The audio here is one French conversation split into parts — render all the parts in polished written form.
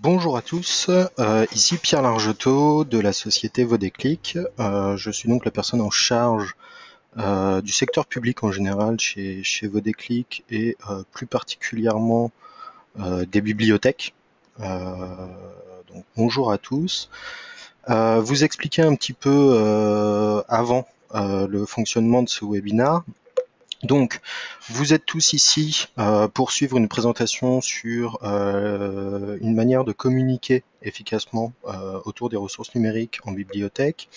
Bonjour à tous, ici Pierre Largetot de la société Vodéclic. Je suis donc la personne en charge du secteur public en général chez Vodéclic et plus particulièrement des bibliothèques. Donc bonjour à tous. Vous expliquer un petit peu avant le fonctionnement de ce webinaire. Donc, vous êtes tous ici pour suivre une présentation sur une manière de communiquer efficacement autour des ressources numériques en bibliothèque.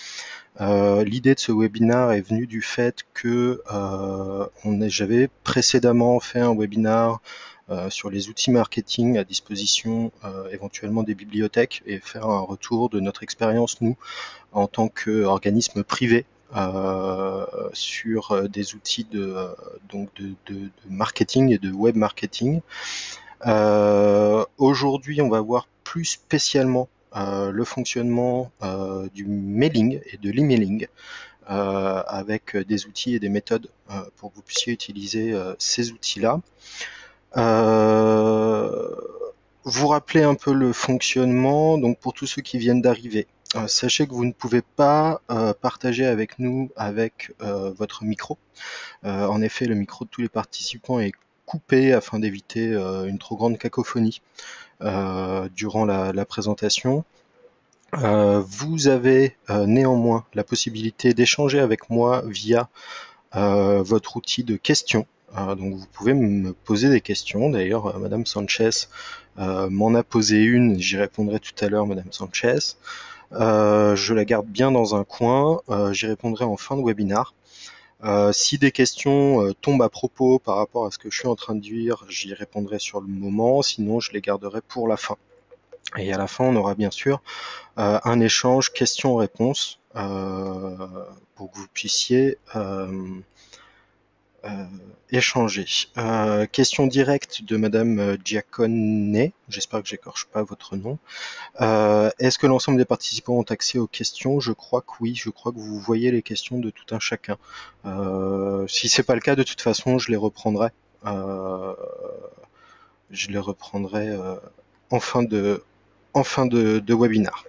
L'idée de ce webinaire est venue du fait que j'avais précédemment fait un webinaire sur les outils marketing à disposition éventuellement des bibliothèques et faire un retour de notre expérience, nous, en tant qu'organisme privé sur des outils de marketing et de web marketing. Aujourd'hui, on va voir plus spécialement le fonctionnement du mailing et de l'emailing avec des outils et des méthodes pour que vous puissiez utiliser ces outils-là. Vous rappelez un peu le fonctionnement, donc pour tous ceux qui viennent d'arriver. Sachez que vous ne pouvez pas partager avec nous avec votre micro. En effet, le micro de tous les participants est coupé afin d'éviter une trop grande cacophonie durant la présentation. Vous avez néanmoins la possibilité d'échanger avec moi via votre outil de questions. Donc vous pouvez me poser des questions. D'ailleurs, Madame Sanchez m'en a posé une. J'y répondrai tout à l'heure, Madame Sanchez. Je la garde bien dans un coin. J'y répondrai en fin de webinaire. Si des questions tombent à propos par rapport à ce que je suis en train de dire, j'y répondrai sur le moment. Sinon, je les garderai pour la fin. Et à la fin, on aura bien sûr un échange questions-réponses pour que vous puissiez échanger. Question directe de Madame Giacone, j'espère que j'écorche pas votre nom. Est-ce que l'ensemble des participants ont accès aux questions? Je crois que oui, je crois que vous voyez les questions de tout un chacun. Si c'est pas le cas, de toute façon, je les reprendrai. En fin de webinaire.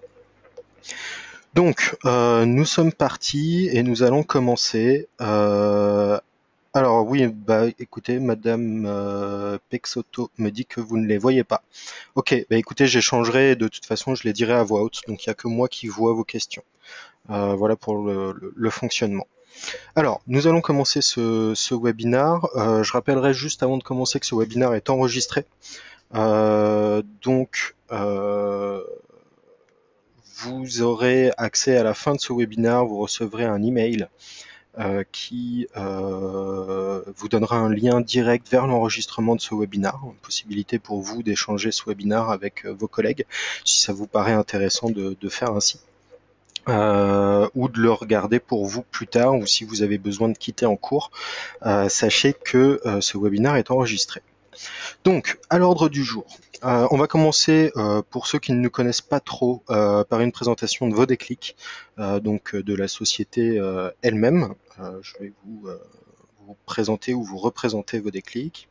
Donc, nous sommes partis et nous allons commencer. Alors oui, bah écoutez, Madame Pexoto me dit que vous ne les voyez pas. Ok, bah écoutez, j'échangerai, de toute façon je les dirai à voix haute, donc il n'y a que moi qui vois vos questions. Voilà pour le fonctionnement. Alors, nous allons commencer ce webinaire. Je rappellerai juste avant de commencer que ce webinaire est enregistré. Donc, vous aurez accès à la fin de ce webinaire, vous recevrez un email qui vous donnera un lien direct vers l'enregistrement de ce webinaire, une possibilité pour vous d'échanger ce webinaire avec vos collègues, si ça vous paraît intéressant de faire ainsi. Ou de le regarder pour vous plus tard, ou si vous avez besoin de quitter en cours, sachez que ce webinaire est enregistré. Donc, à l'ordre du jour, on va commencer, pour ceux qui ne nous connaissent pas trop, par une présentation de Vodéclic, donc de la société elle-même. Je vais vous présenter ou vous représenter Vodéclic.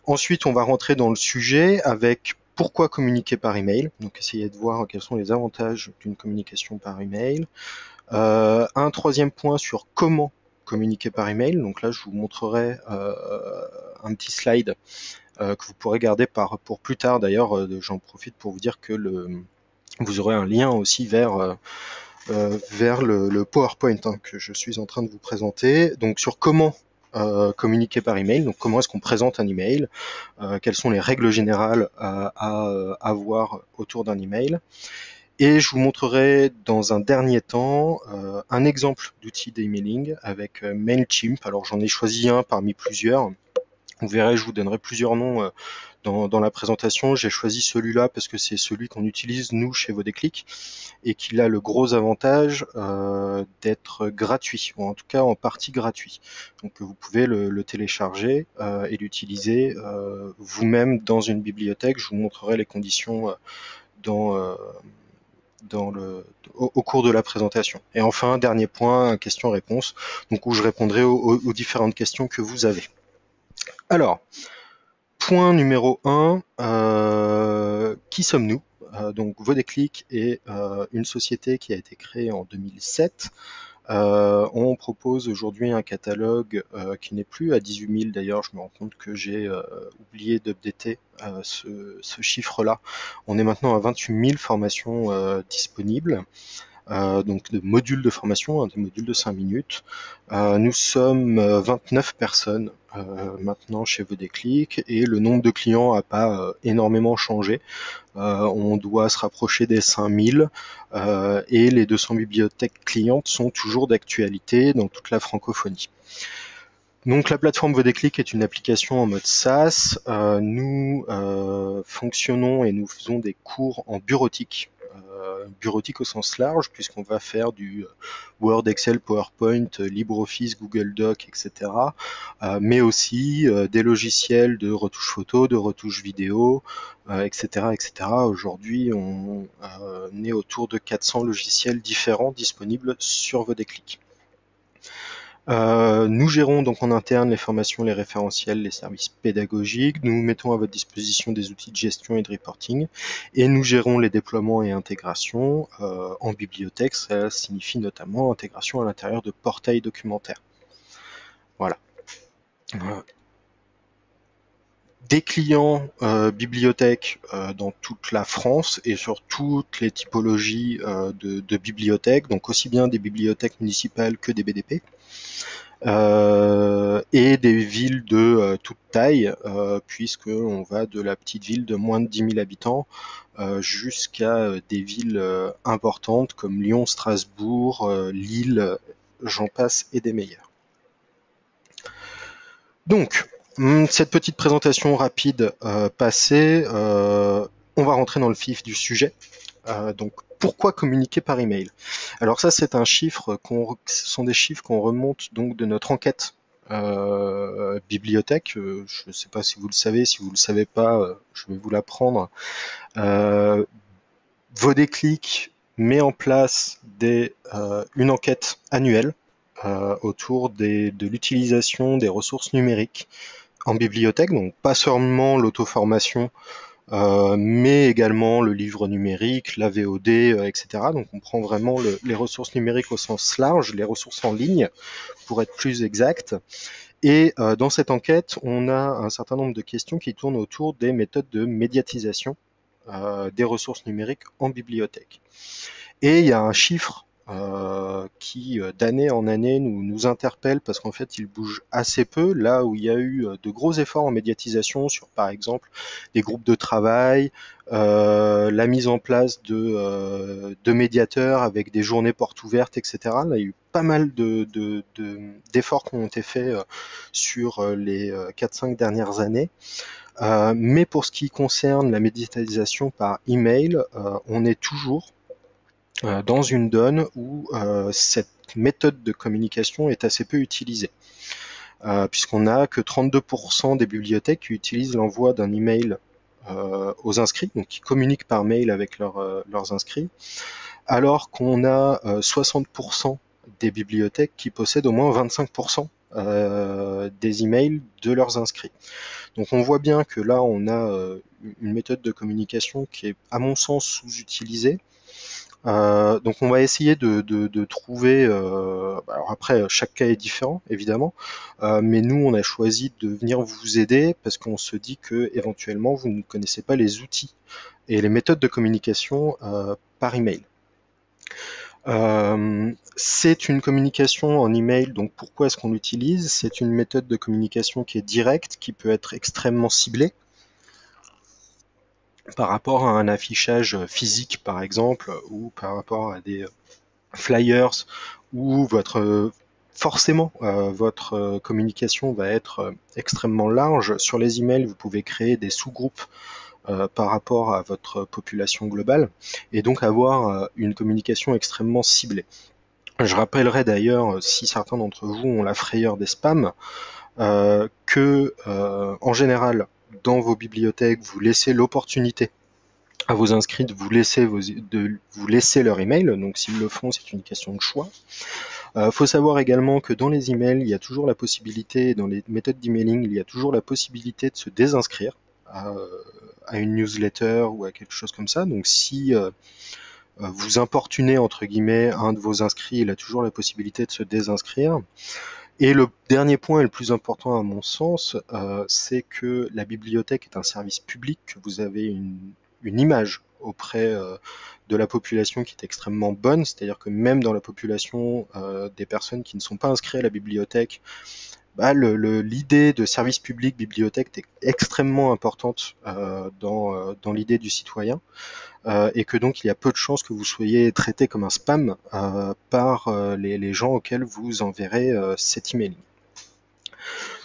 Ensuite, on va rentrer dans le sujet avec pourquoi communiquer par email. Donc, essayer de voir quels sont les avantages d'une communication par email. Un troisième point sur comment communiquer par email. Donc là, je vous montrerai un petit slide que vous pourrez garder pour plus tard. D'ailleurs, j'en profite pour vous dire que vous aurez un lien aussi vers le PowerPoint que je suis en train de vous présenter. Donc sur comment communiquer par email, donc comment est-ce qu'on présente un email, quelles sont les règles générales à avoir autour d'un email. Et je vous montrerai dans un dernier temps un exemple d'outil d'emailing avec Mailchimp. Alors j'en ai choisi un parmi plusieurs. Vous verrez, je vous donnerai plusieurs noms dans la présentation. J'ai choisi celui-là parce que c'est celui qu'on utilise nous chez Vodéclic et qu'il a le gros avantage d'être gratuit, ou en tout cas en partie gratuit. Donc vous pouvez le télécharger et l'utiliser vous-même dans une bibliothèque. Je vous montrerai les conditions au cours de la présentation. Et enfin, dernier point, question-réponse, donc où je répondrai aux différentes questions que vous avez. Alors, point numéro 1, qui sommes-nous? donc Vodéclic est une société qui a été créée en 2007. On propose aujourd'hui un catalogue qui n'est plus à 18 000 d'ailleurs, je me rends compte que j'ai oublié d'updater ce chiffre-là. On est maintenant à 28 000 formations disponibles. Donc de modules de formation, des modules de 5 minutes. Nous sommes 29 personnes maintenant chez Vodéclic et le nombre de clients n'a pas énormément changé. On doit se rapprocher des 5000 et les 200 bibliothèques clientes sont toujours d'actualité dans toute la francophonie. Donc la plateforme Vodéclic est une application en mode SaaS. Nous fonctionnons et nous faisons des cours en bureautique. Bureautique au sens large, puisqu'on va faire du Word, Excel, PowerPoint, LibreOffice, Google Doc, etc. Mais aussi des logiciels de retouche photo, de retouche vidéo, etc., etc. Aujourd'hui, on est autour de 400 logiciels différents disponibles sur Vodéclic. Nous gérons donc en interne les formations, les référentiels, les services pédagogiques. Nous mettons à votre disposition des outils de gestion et de reporting. Et nous gérons les déploiements et intégrations en bibliothèque. Ça signifie notamment intégration à l'intérieur de portails documentaires. Voilà. Des clients bibliothèques dans toute la France et sur toutes les typologies de bibliothèques, donc aussi bien des bibliothèques municipales que des BDP. Et des villes de toute taille, puisqu'on va de la petite ville de moins de 10 000 habitants jusqu'à des villes importantes comme Lyon, Strasbourg, Lille, j'en passe et des meilleurs. Donc, cette petite présentation rapide passée, on va rentrer dans le vif du sujet. Donc, pourquoi communiquer par email? Alors ça, c'est un chiffre, ce sont des chiffres qu'on remonte donc de notre enquête bibliothèque. Je ne sais pas si vous le savez, si vous ne le savez pas, je vais vous l'apprendre. Vodéclic met en place une enquête annuelle autour de l'utilisation des ressources numériques en bibliothèque, donc pas seulement l'auto-formation, mais également le livre numérique, la VOD, etc. Donc on prend vraiment les ressources numériques au sens large, les ressources en ligne, pour être plus exact. Et dans cette enquête, on a un certain nombre de questions qui tournent autour des méthodes de médiatisation des ressources numériques en bibliothèque. Et il y a un chiffre qui d'année en année nous interpelle parce qu'en fait il bouge assez peu, là où il y a eu de gros efforts en médiatisation sur par exemple des groupes de travail, la mise en place de médiateurs avec des journées portes ouvertes, etc. Là, il y a eu pas mal d'efforts qui ont été faits sur les 4-5 dernières années. Mais pour ce qui concerne la médiatisation par email, on est toujours dans une donne où cette méthode de communication est assez peu utilisée. Puisqu'on n'a que 32% des bibliothèques qui utilisent l'envoi d'un email aux inscrits, donc qui communiquent par mail avec leurs inscrits, alors qu'on a 60% des bibliothèques qui possèdent au moins 25% des emails de leurs inscrits. Donc on voit bien que là on a une méthode de communication qui est à mon sens sous-utilisée. Donc on va essayer de trouver, alors après chaque cas est différent évidemment, mais nous on a choisi de venir vous aider parce qu'on se dit que éventuellement vous ne connaissez pas les outils et les méthodes de communication par email. C'est une communication en email, donc pourquoi est-ce qu'on l'utilise? C'est une méthode de communication qui est directe, qui peut être extrêmement ciblée par rapport à un affichage physique par exemple, ou par rapport à des flyers, où forcément votre communication va être extrêmement large. Sur les emails, vous pouvez créer des sous-groupes par rapport à votre population globale, et donc avoir une communication extrêmement ciblée. Je rappellerai d'ailleurs, si certains d'entre vous ont la frayeur des spams, que en général, dans vos bibliothèques, vous laissez l'opportunité à vos inscrits de vous laisser leur email, donc s'ils le font, c'est une question de choix. Faut savoir également que dans les emails, il y a toujours la possibilité, dans les méthodes d'emailing, il y a toujours la possibilité de se désinscrire. à une newsletter ou à quelque chose comme ça. Donc si vous importunez entre guillemets un de vos inscrits, il a toujours la possibilité de se désinscrire. Et le dernier point et le plus important à mon sens, c'est que la bibliothèque est un service public, que vous avez une image auprès de la population qui est extrêmement bonne, c'est-à-dire que même dans la population des personnes qui ne sont pas inscrites à la bibliothèque, bah, l'idée de service public bibliothèque est extrêmement importante dans l'idée du citoyen. Et que donc il y a peu de chances que vous soyez traité comme un spam par les gens auxquels vous enverrez cet email.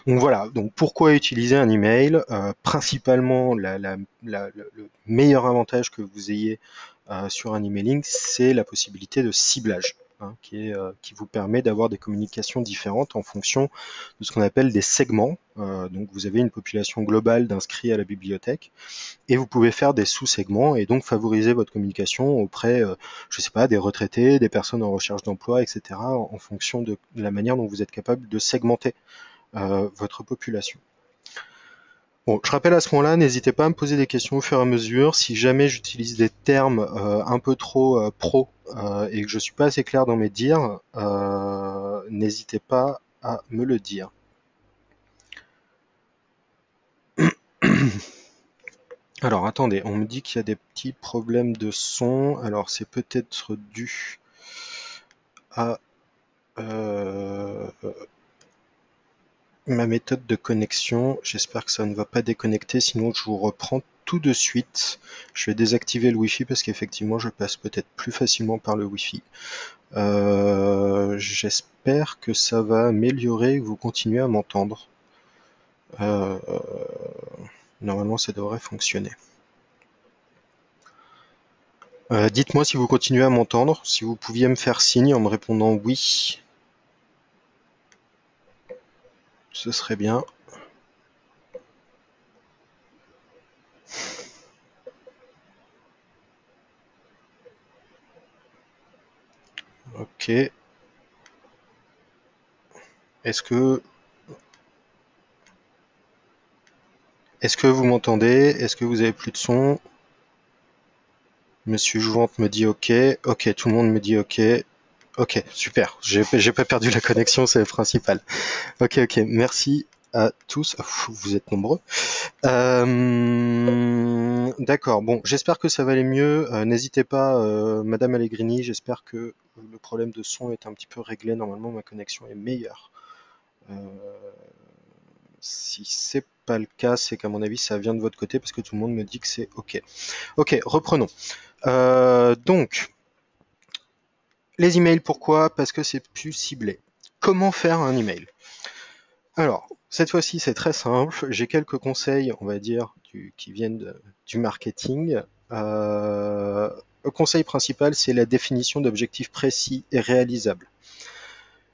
Donc voilà, donc pourquoi utiliser un email Principalement, le meilleur avantage que vous ayez sur un emailing, c'est la possibilité de ciblage, hein, qui vous permet d'avoir des communications différentes en fonction de ce qu'on appelle des segments. Donc vous avez une population globale d'inscrits à la bibliothèque, et vous pouvez faire des sous-segments et donc favoriser votre communication auprès, je sais pas, des retraités, des personnes en recherche d'emploi, etc., en fonction de la manière dont vous êtes capable de segmenter votre population. Bon, je rappelle à ce moment-là, n'hésitez pas à me poser des questions au fur et à mesure. Si jamais j'utilise des termes un peu trop pro et que je suis pas assez clair dans mes dires, n'hésitez pas à me le dire. Alors attendez, on me dit qu'il y a des petits problèmes de son. Alors c'est peut-être dû à ma méthode de connexion. J'espère que ça ne va pas déconnecter, sinon je vous reprends tout de suite. Je vais désactiver le Wi-Fi parce qu'effectivement je passe peut-être plus facilement par le Wi-Fi. J'espère que ça va améliorer, que vous continuez à m'entendre. Normalement ça devrait fonctionner. Dites-moi si vous continuez à m'entendre, si vous pouviez me faire signe en me répondant oui. Ce serait bien. Ok. Est-ce que vous m'entendez? Est-ce que vous avez plus de son? Monsieur Jouvente me dit ok. Ok, tout le monde me dit ok. Ok, super. J'ai pas perdu la connexion, c'est le principal. Ok, ok. Merci à tous. Vous êtes nombreux. D'accord. Bon, j'espère que ça va aller mieux. N'hésitez pas, Madame Allegrini. J'espère que le problème de son est un petit peu réglé. Normalement, ma connexion est meilleure. Si c'est pas le cas, c'est qu'à mon avis, ça vient de votre côté parce que tout le monde me dit que c'est ok. Ok, reprenons. Donc, les emails, pourquoi? Parce que c'est plus ciblé. Comment faire un email? Alors, cette fois-ci, c'est très simple. J'ai quelques conseils, on va dire, qui viennent du marketing. Le conseil principal, c'est la définition d'objectifs précis et réalisables.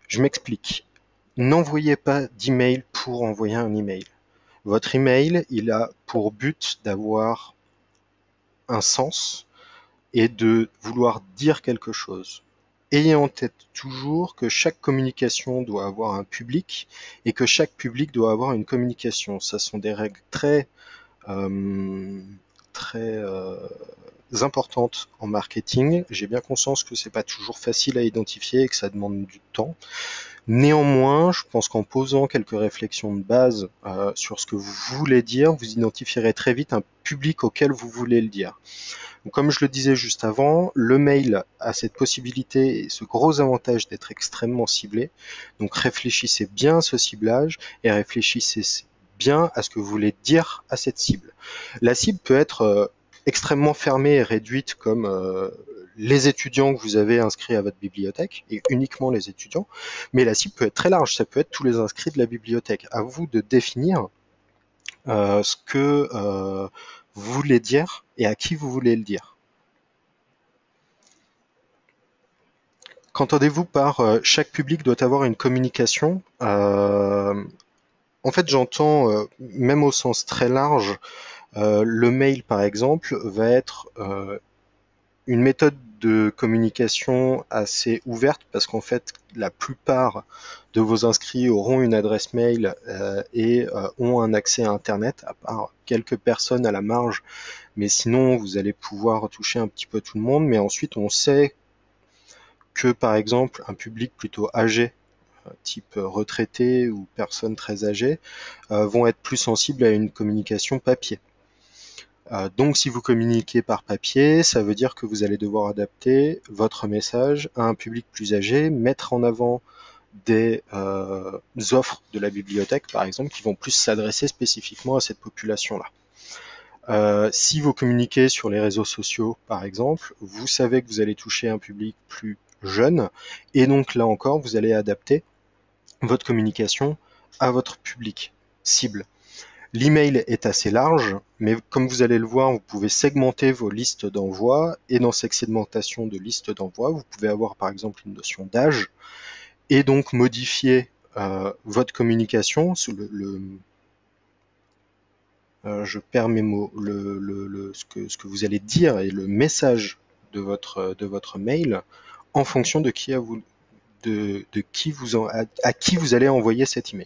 Je m'explique. N'envoyez pas d'email pour envoyer un email. Votre email, il a pour but d'avoir un sens et de vouloir dire quelque chose. Ayez en tête toujours que chaque communication doit avoir un public et que chaque public doit avoir une communication. Ça sont des règles très importantes en marketing. J'ai bien conscience que c'est pas toujours facile à identifier et que ça demande du temps. Néanmoins, je pense qu'en posant quelques réflexions de base sur ce que vous voulez dire, vous identifierez très vite un public auquel vous voulez le dire. Donc, comme je le disais juste avant, le mail a cette possibilité et ce gros avantage d'être extrêmement ciblé. Donc réfléchissez bien à ce ciblage et réfléchissez bien à ce que vous voulez dire à cette cible. La cible peut être extrêmement fermée et réduite comme les étudiants que vous avez inscrits à votre bibliothèque, et uniquement les étudiants, mais la cible peut être très large, ça peut être tous les inscrits de la bibliothèque. À vous de définir ce que vous voulez dire et à qui vous voulez le dire. Qu'entendez-vous par chaque public doit avoir une communication En fait, j'entends, même au sens très large, le mail par exemple va être une méthode de communication assez ouverte parce qu'en fait, la plupart de vos inscrits auront une adresse mail et ont un accès à Internet, à part quelques personnes à la marge, mais sinon, vous allez pouvoir toucher un petit peu tout le monde. Mais ensuite, on sait que, par exemple, un public plutôt âgé, type retraité ou personnes très âgées, vont être plus sensibles à une communication papier. Donc si vous communiquez par papier, ça veut dire que vous allez devoir adapter votre message à un public plus âgé, mettre en avant des offres de la bibliothèque, par exemple, qui vont plus s'adresser spécifiquement à cette population-là. Si vous communiquez sur les réseaux sociaux, par exemple, vous savez que vous allez toucher un public plus jeune, et donc là encore, vous allez adapter votre communication à votre public cible. L'email est assez large, mais comme vous allez le voir, vous pouvez segmenter vos listes d'envoi, et dans cette segmentation de listes d'envoi, vous pouvez avoir par exemple une notion d'âge, et donc modifier votre communication sous je perds mes mots, ce que vous allez dire et le message de votre mail en fonction de qui à qui vous allez envoyer cet email.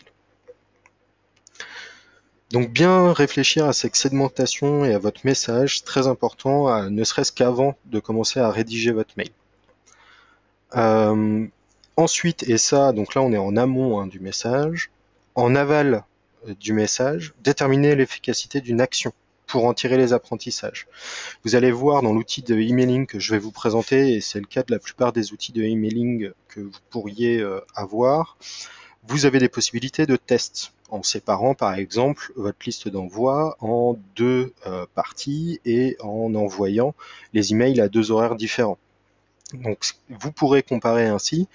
Donc bien réfléchir à cette segmentation et à votre message, c'est très important, ne serait-ce qu'avant de commencer à rédiger votre mail. Ensuite, et ça, donc là on est en amont du message, en aval du message, déterminer l'efficacité d'une action pour en tirer les apprentissages. Vous allez voir dans l'outil de emailing que je vais vous présenter, et c'est le cas de la plupart des outils de emailing que vous pourriez avoir, vous avez des possibilités de tests en séparant par exemple votre liste d'envoi en deux parties et en envoyant les emails à deux horaires différents. Donc vous pourrez comparer ainsi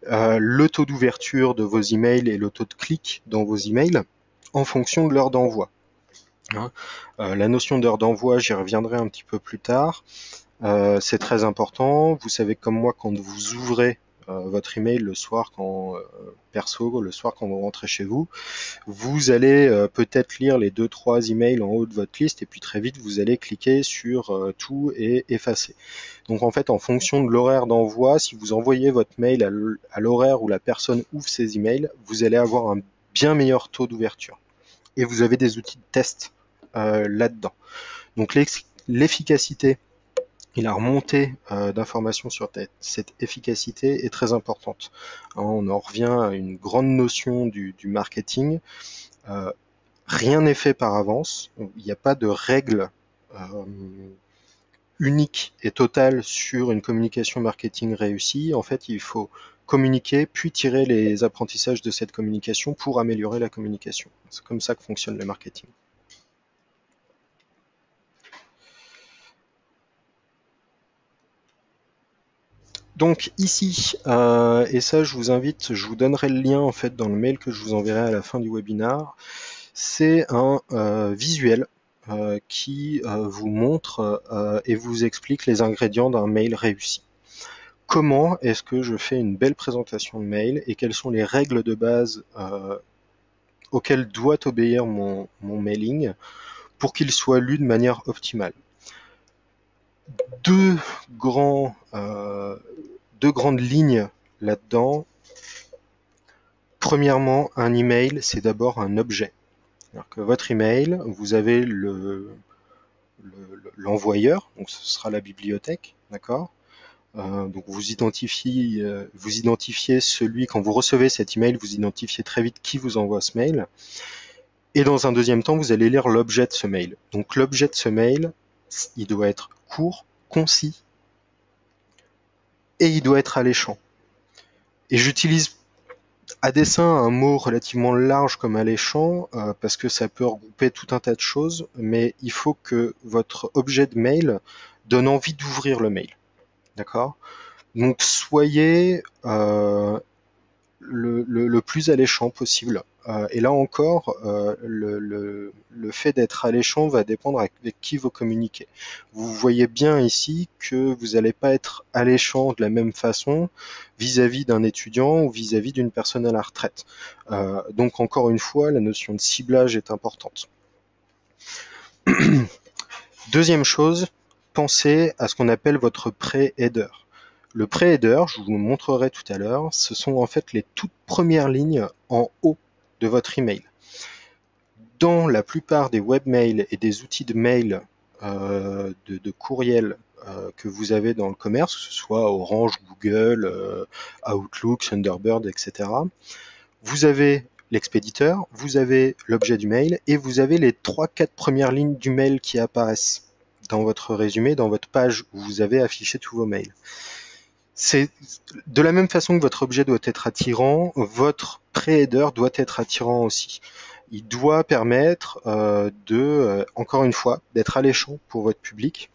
le taux d'ouverture de vos emails et le taux de clic dans vos emails en fonction de l'heure d'envoi. La notion d'heure d'envoi, j'y reviendrai un petit peu plus tard. C'est très important. Vous savez comme moi, quand vous ouvrez votre email le soir le soir quand vous rentrez chez vous, vous allez peut-être lire les 2-3 emails en haut de votre liste et puis très vite vous allez cliquer sur tout et effacer. Donc en fait, en fonction de l'horaire d'envoi, si vous envoyez votre mail à l'horaire où la personne ouvre ses emails, vous allez avoir un bien meilleur taux d'ouverture. Et vous avez des outils de test là-dedans. Donc l'efficacité et la remontée d'informations sur cette efficacité est très importante. On en revient à une grande notion du marketing. Rien n'est fait par avance. Il n'y a pas de règle unique et totale sur une communication marketing réussie. En fait, il faut communiquer, puis tirer les apprentissages de cette communication pour améliorer la communication. C'est comme ça que fonctionne le marketing. Donc ici, et ça je vous donnerai le lien en fait dans le mail que je vous enverrai à la fin du webinaire, c'est un visuel qui vous montre et vous explique les ingrédients d'un mail réussi. Comment est-ce que je fais une belle présentation de mail et quelles sont les règles de base auxquelles doit obéir mon mailing pour qu'il soit lu de manière optimale. Deux grandes lignes là-dedans. Premièrement, un email, c'est d'abord un objet. Alors que votre email, vous avez l'envoyeur, donc ce sera la bibliothèque, d'accord. Donc vous identifiez celui, quand vous recevez cet email, vous identifiez très vite qui vous envoie ce mail. Et dans un deuxième temps, vous allez lire l'objet de ce mail. Donc l'objet de ce mail, il doit être court, concis, et il doit être alléchant. Et j'utilise à dessein un mot relativement large comme alléchant, parce que ça peut regrouper tout un tas de choses, mais il faut que votre objet de mail donne envie d'ouvrir le mail. D'accord ? Donc soyez le plus alléchant possible. Et là encore, le fait d'être alléchant va dépendre avec qui vous communiquez. Vous voyez bien ici que vous n'allez pas être alléchant de la même façon vis-à-vis d'un étudiant ou vis-à-vis d'une personne à la retraite. Donc encore une fois, la notion de ciblage est importante. Deuxième chose, pensez à ce qu'on appelle votre pré-header. Le pré-header, je vous le montrerai tout à l'heure, ce sont en fait les toutes premières lignes en haut de votre email. Dans la plupart des webmails et des outils de mail de courriel que vous avez dans le commerce, que ce soit Orange, Google, Outlook, Thunderbird, etc., vous avez l'expéditeur, vous avez l'objet du mail et vous avez les 3-4 premières lignes du mail qui apparaissent dans votre résumé, dans votre page où vous avez affiché tous vos mails. C'est de la même façon que votre objet doit être attirant, votre pré-header doit être attirant aussi. Il doit permettre encore une fois, d'être alléchant pour votre public.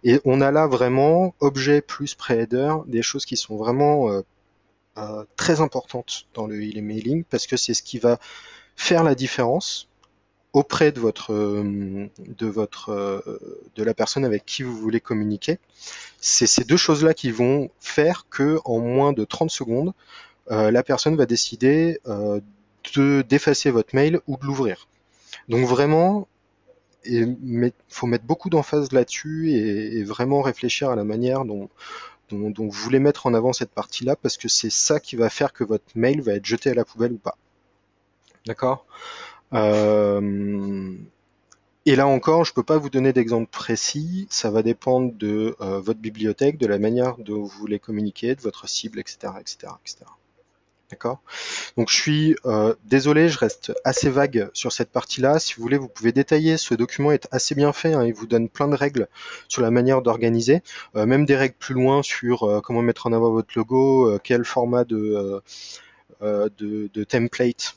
Et on a là vraiment objet plus pré-header, des choses qui sont vraiment très importantes dans le emailing parce que c'est ce qui va faire la différence auprès de la personne avec qui vous voulez communiquer. C'est ces deux choses-là qui vont faire que en moins de 30 secondes, la personne va décider d'effacer votre mail ou de l'ouvrir. Donc vraiment, faut mettre beaucoup d'emphase là-dessus et vraiment réfléchir à la manière dont vous voulez mettre en avant cette partie-là parce que c'est ça qui va faire que votre mail va être jeté à la poubelle ou pas. D'accord Et là encore, je ne peux pas vous donner d'exemple précis, ça va dépendre de votre bibliothèque, de la manière dont vous voulez communiquer, de votre cible, etc. etc., etc. D'accord Donc je suis désolé, je reste assez vague sur cette partie-là. Si vous voulez, vous pouvez détailler. Ce document est assez bien fait. Hein, il vous donne plein de règles sur la manière d'organiser, même des règles plus loin sur comment mettre en avant votre logo, quel format de template,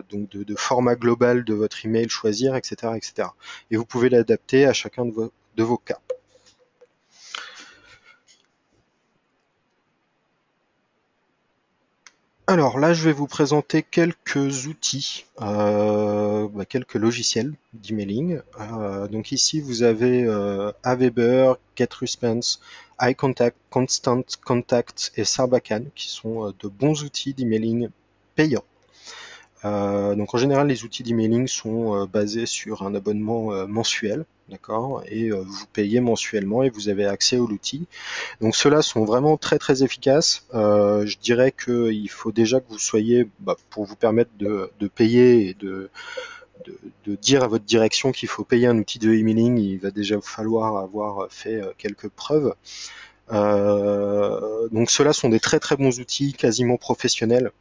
donc de format global de votre email choisir, etc., etc. Et vous pouvez l'adapter à chacun de vos cas. Alors là, je vais vous présenter quelques outils, quelques logiciels d'emailing. Donc ici, vous avez Aweber, GetResponse, iContact, Constant Contact et Sarbacane, qui sont de bons outils d'emailing payants. Donc en général, les outils d'emailing sont basés sur un abonnement mensuel, d'accord, et vous payez mensuellement et vous avez accès à l'outil. Donc ceux-là sont vraiment très très efficaces. Je dirais qu'il faut déjà que vous soyez, pour vous permettre de payer et de dire à votre direction qu'il faut payer un outil de emailing, il va déjà vous falloir avoir fait quelques preuves. Donc ceux-là sont des très très bons outils, quasiment professionnels.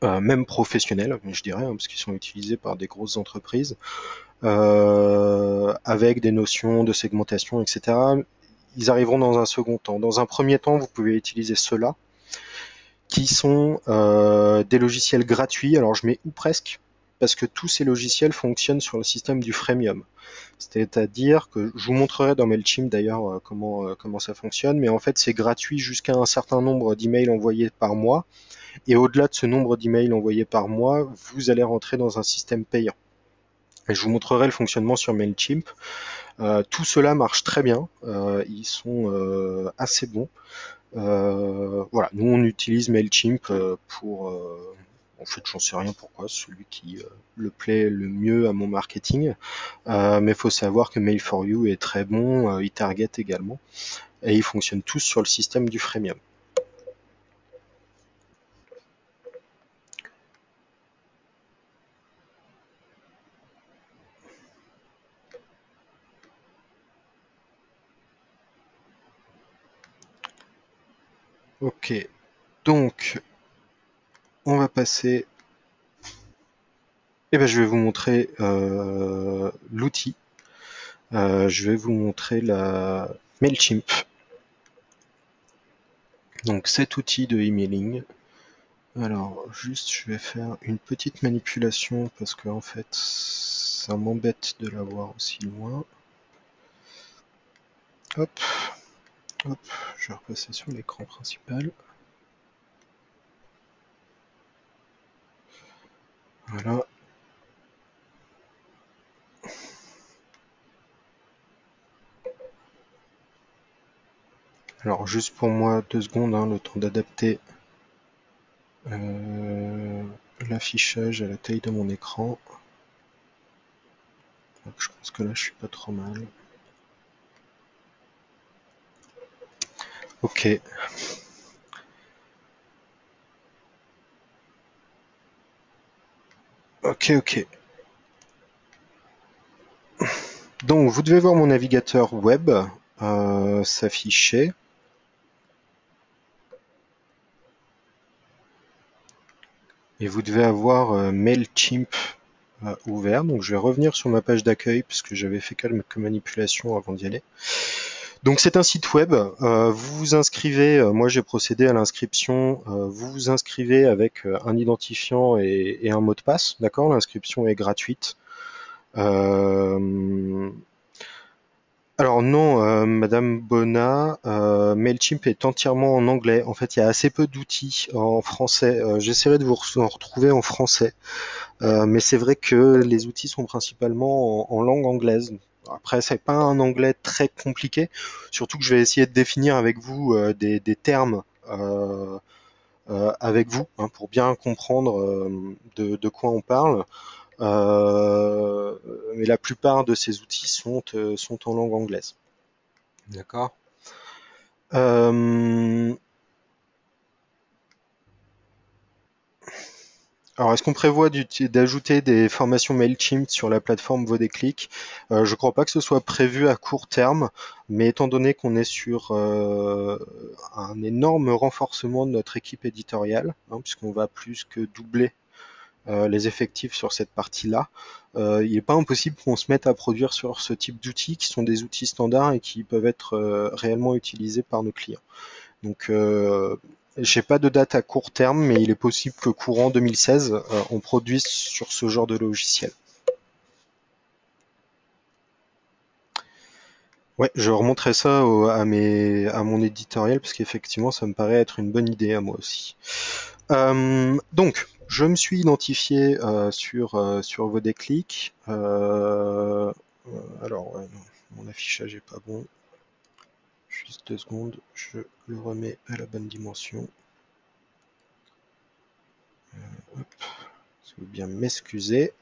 Même professionnels, je dirais, hein, parce qu'ils sont utilisés par des grosses entreprises, avec des notions de segmentation, etc. Ils arriveront dans un second temps. Dans un premier temps, vous pouvez utiliser ceux-là, qui sont des logiciels gratuits. Alors je mets ou presque, parce que tous ces logiciels fonctionnent sur le système du freemium. C'est-à-dire que je vous montrerai dans MailChimp d'ailleurs comment ça fonctionne, mais en fait c'est gratuit jusqu'à un certain nombre d'emails envoyés par mois. Et au-delà de ce nombre d'emails envoyés par mois, vous allez rentrer dans un système payant. Et je vous montrerai le fonctionnement sur MailChimp. Tout cela marche très bien. Ils sont assez bons. Voilà, nous on utilise MailChimp pour... en fait, j'en sais rien pourquoi, celui qui le plaît le mieux à mon marketing. Mais il faut savoir que Mail4You est très bon, eTarget également. Et ils fonctionnent tous sur le système du freemium. Ok, donc on va passer. Eh ben, je vais vous montrer l'outil. Je vais vous montrer la MailChimp. Donc cet outil de emailing. Alors juste je vais faire une petite manipulation parce que en fait ça m'embête de l'avoir aussi loin. Hop, hop, je vais repasser sur l'écran principal. Voilà. Alors juste pour moi 2 secondes, hein, le temps d'adapter l'affichage à la taille de mon écran. Donc, je pense que là je suis pas trop mal. Ok. Ok, ok. Donc, vous devez voir mon navigateur web s'afficher. Et vous devez avoir Mailchimp ouvert. Donc, je vais revenir sur ma page d'accueil parce que j'avais fait quelques manipulations avant d'y aller. Donc, c'est un site web. Vous vous inscrivez. Moi, j'ai procédé à l'inscription. Vous vous inscrivez avec un identifiant et un mot de passe. D'accord? L'inscription est gratuite. Euh, Alors non, Madame Bonnat, Mailchimp est entièrement en anglais. En fait, il y a assez peu d'outils en français. J'essaierai de vous en retrouver en français. Mais c'est vrai que les outils sont principalement en langue anglaise. Après, c'est pas un anglais très compliqué. Surtout que je vais essayer de définir avec vous des termes avec vous, hein, pour bien comprendre de quoi on parle. Euh, mais la plupart de ces outils sont en langue anglaise. D'accord. Euh, alors, est-ce qu'on prévoit d'ajouter des formations Mailchimp sur la plateforme Vodéclic? Je ne crois pas que ce soit prévu à court terme, mais étant donné qu'on est sur un énorme renforcement de notre équipe éditoriale, hein, puisqu'on va plus que doubler les effectifs sur cette partie-là, il n'est pas impossible qu'on se mette à produire sur ce type d'outils qui sont des outils standards et qui peuvent être réellement utilisés par nos clients. Donc, j'ai pas de date à court terme, mais il est possible que courant 2016, on produise sur ce genre de logiciel. Ouais, je remonterai ça à mon éditorial parce qu'effectivement, ça me paraît être une bonne idée à moi aussi. Donc, je me suis identifié sur vos déclics. Alors, ouais, non, mon affichage est pas bon. Juste 2 secondes, je le remets à la bonne dimension. Hop, si vous bien m'excuser.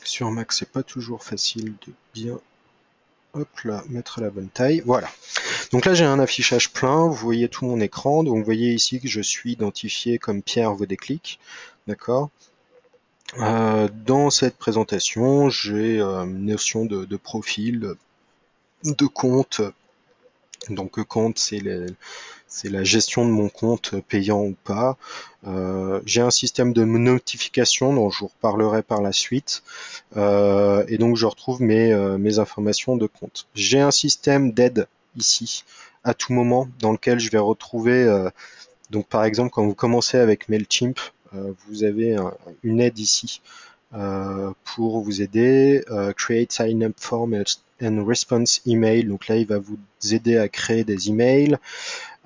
Sur Mac, c'est pas toujours facile de bien, hop là, mettre la bonne taille. Voilà. Donc là, j'ai un affichage plein. Vous voyez tout mon écran. Donc vous voyez ici que je suis identifié comme Pierre Vodéclic. D'accord. Dans cette présentation, j'ai une notion de profil, de compte. Donc compte, c'est la gestion de mon compte payant ou pas. J'ai un système de notification dont je vous reparlerai par la suite. Et donc je retrouve mes informations de compte. J'ai un système d'aide ici à tout moment dans lequel je vais retrouver, donc par exemple quand vous commencez avec Mailchimp, vous avez une aide ici pour vous aider, create sign up form and response email. Donc là il va vous aider à créer des emails.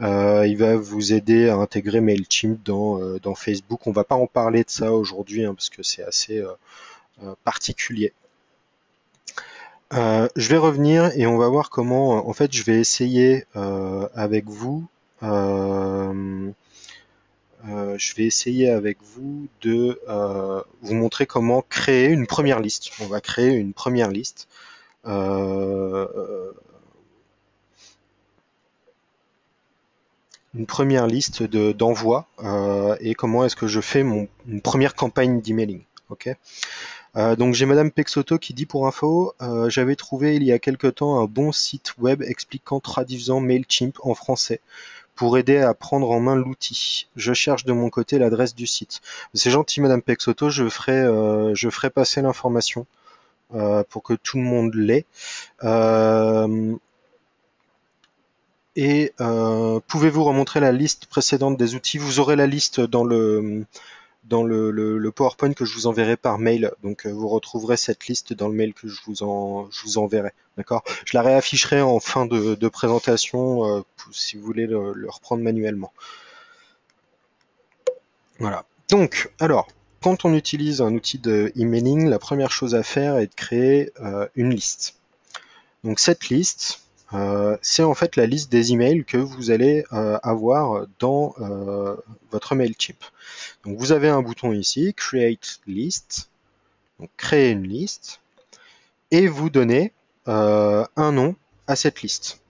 Il va vous aider à intégrer Mailchimp dans Facebook. On va pas en parler de ça aujourd'hui, hein, parce que c'est assez particulier. Je vais revenir et on va voir comment, en fait, je vais essayer avec vous, euh, je vais essayer avec vous de vous montrer comment créer une première liste. On va créer une première liste. Euh, une première liste d'envois et comment est-ce que je fais une première campagne d'emailing. Ok. Donc j'ai Madame Pexoto qui dit pour info, j'avais trouvé il y a quelque temps un bon site web expliquant traduisant Mailchimp en français pour aider à prendre en main l'outil. Je cherche de mon côté l'adresse du site. C'est gentil Madame Pexoto, je ferai passer l'information pour que tout le monde l'ait. Et pouvez-vous remontrer la liste précédente des outils? Vous aurez la liste dans le PowerPoint que je vous enverrai par mail. Donc vous retrouverez cette liste dans le mail que je vous enverrai. D'accord. Je la réafficherai en fin de présentation si vous voulez le reprendre manuellement. Voilà. Donc, alors, quand on utilise un outil de emailing, la première chose à faire est de créer une liste. Donc cette liste, c'est en fait la liste des emails que vous allez avoir dans votre Mailchimp. Donc vous avez un bouton ici, Create List, donc créer une liste, et vous donnez un nom à cette liste.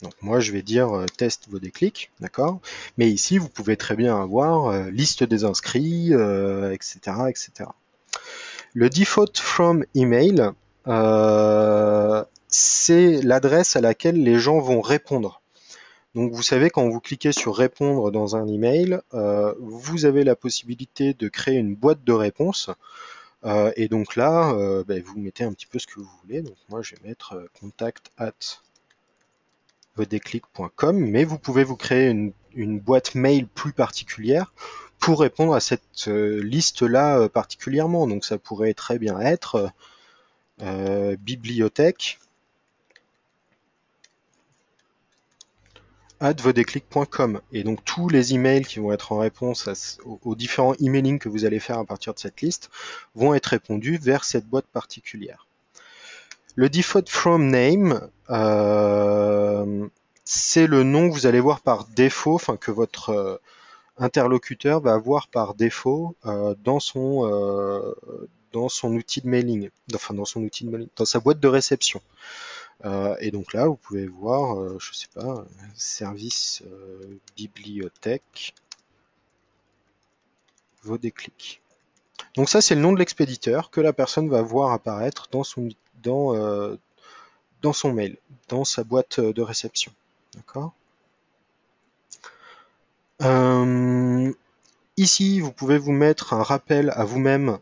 Donc moi je vais dire test vos déclics, d'accord. Mais ici vous pouvez très bien avoir liste des inscrits, etc., etc. Le default from email, c'est l'adresse à laquelle les gens vont répondre. Donc vous savez, quand vous cliquez sur répondre dans un email, vous avez la possibilité de créer une boîte de réponse. Et donc là, vous mettez un petit peu ce que vous voulez. Donc moi je vais mettre contact@vodéclics.com, mais vous pouvez vous créer une boîte mail plus particulière pour répondre à cette liste-là particulièrement. Donc ça pourrait très bien être bibliothèque @vodéclics.com, et donc tous les emails qui vont être en réponse aux différents emailing que vous allez faire à partir de cette liste vont être répondus vers cette boîte particulière. Le default from name, c'est le nom que vous allez voir par défaut, enfin que votre interlocuteur va avoir par défaut dans son outil de mailing, enfin dans son outil de mailing, dans sa boîte de réception. Et donc là, vous pouvez voir, je sais pas, service bibliothèque, vos déclics. Donc ça, c'est le nom de l'expéditeur que la personne va voir apparaître dans son mail, dans sa boîte de réception. D'accord. Ici, vous pouvez vous mettre un rappel à vous-même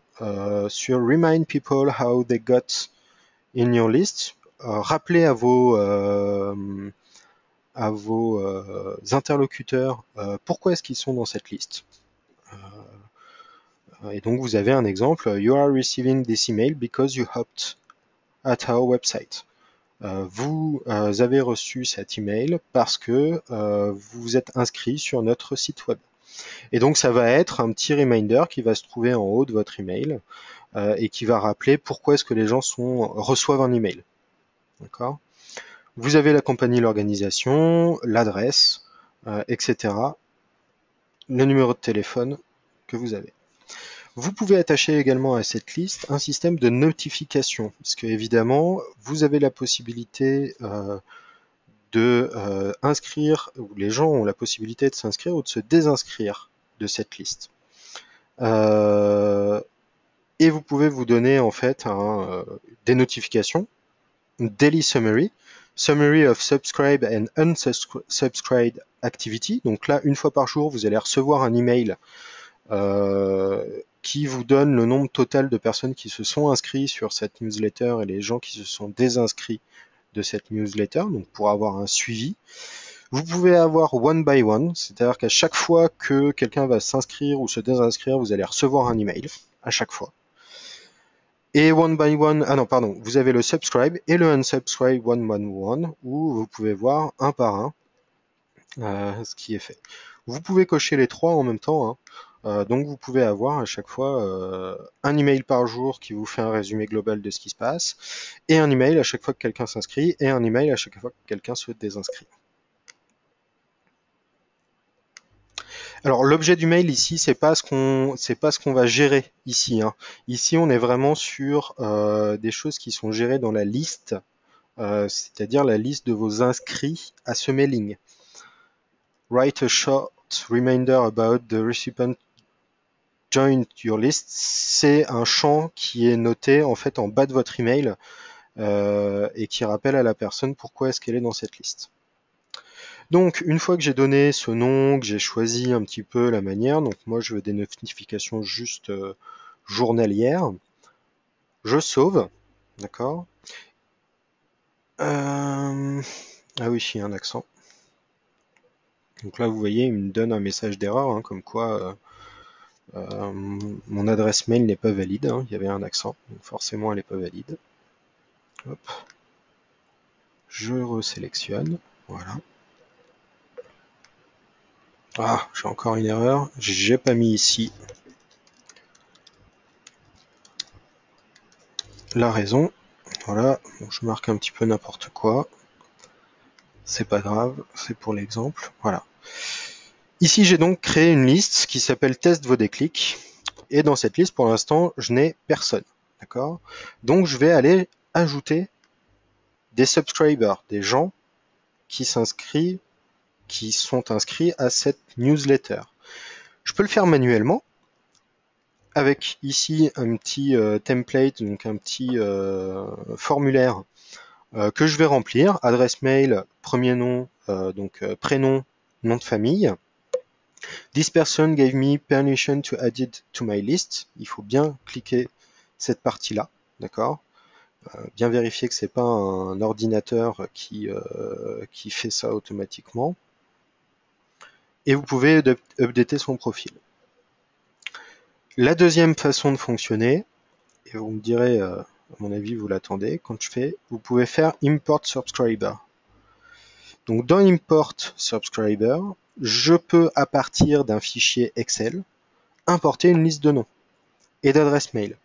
sur Remind people how they got in your list. Rappelez à vos interlocuteurs pourquoi est-ce qu'ils sont dans cette liste. Et donc vous avez un exemple, you are receiving this email because you hopped at our website. Vous avez reçu cet email parce que vous vous êtes inscrit sur notre site web. Et donc ça va être un petit reminder qui va se trouver en haut de votre email et qui va rappeler pourquoi est-ce que les gens reçoivent un email. D'accord ? Vous avez la compagnie, l'organisation, l'adresse, etc. Le numéro de téléphone que vous avez. Vous pouvez attacher également à cette liste un système de notification, parce que évidemment, vous avez la possibilité de inscrire, ou les gens ont la possibilité de s'inscrire ou de se désinscrire de cette liste. Et vous pouvez vous donner en fait des notifications, daily summary, summary of subscribe and unsubscribed activity. Donc là, une fois par jour, vous allez recevoir un email qui vous donne le nombre total de personnes qui se sont inscrits sur cette newsletter et les gens qui se sont désinscrits de cette newsletter, donc pour avoir un suivi. Vous pouvez avoir one by one, c'est-à-dire qu'à chaque fois que quelqu'un va s'inscrire ou se désinscrire, vous allez recevoir un email à chaque fois. Et one by one, vous avez le subscribe et le unsubscribe one by one, où vous pouvez voir un par un ce qui est fait. Vous pouvez cocher les trois en même temps, donc vous pouvez avoir à chaque fois un email par jour qui vous fait un résumé global de ce qui se passe, et un email à chaque fois que quelqu'un s'inscrit, et un email à chaque fois que quelqu'un se désinscrit. Alors l'objet du mail ici, c'est pas ce qu'on va gérer ici. Ici, on est vraiment sur des choses qui sont gérées dans la liste, c'est-à-dire la liste de vos inscrits à ce mailing. Write a short reminder about the recipient joined your list. C'est un champ qui est noté en fait en bas de votre email et qui rappelle à la personne pourquoi est-ce qu'elle est dans cette liste. Donc, une fois que j'ai donné ce nom, que j'ai choisi un petit peu la manière, donc moi je veux des notifications juste journalières, je sauve, d'accord. Ah oui, il y a un accent. Donc là, vous voyez, il me donne un message d'erreur, comme quoi mon adresse mail n'est pas valide. Il y avait un accent, donc forcément elle n'est pas valide. Hop. Je resélectionne, voilà. Ah, j'ai encore une erreur, j'ai pas mis ici la raison. Voilà, bon, je marque un petit peu n'importe quoi. C'est pas grave, c'est pour l'exemple. Voilà. Ici, j'ai donc créé une liste qui s'appelle test vos déclics. Et dans cette liste, pour l'instant, je n'ai personne. D'accord ? Donc, je vais aller ajouter des subscribers, des gens qui sont inscrits à cette newsletter. Je peux le faire manuellement avec ici un petit template, donc un petit formulaire que je vais remplir, adresse mail, premier nom, prénom, nom de famille. This person gave me permission to add it to my list. Il faut bien cliquer cette partie-là, d'accord? Bien vérifier que c'est pas un ordinateur qui fait ça automatiquement. Et vous pouvez updater son profil. La deuxième façon de fonctionner, et vous me direz, à mon avis, vous l'attendez, quand je fais, vous pouvez faire Import Subscriber. Donc dans Import Subscriber, je peux, à partir d'un fichier Excel, importer une liste de noms et d'adresses mail.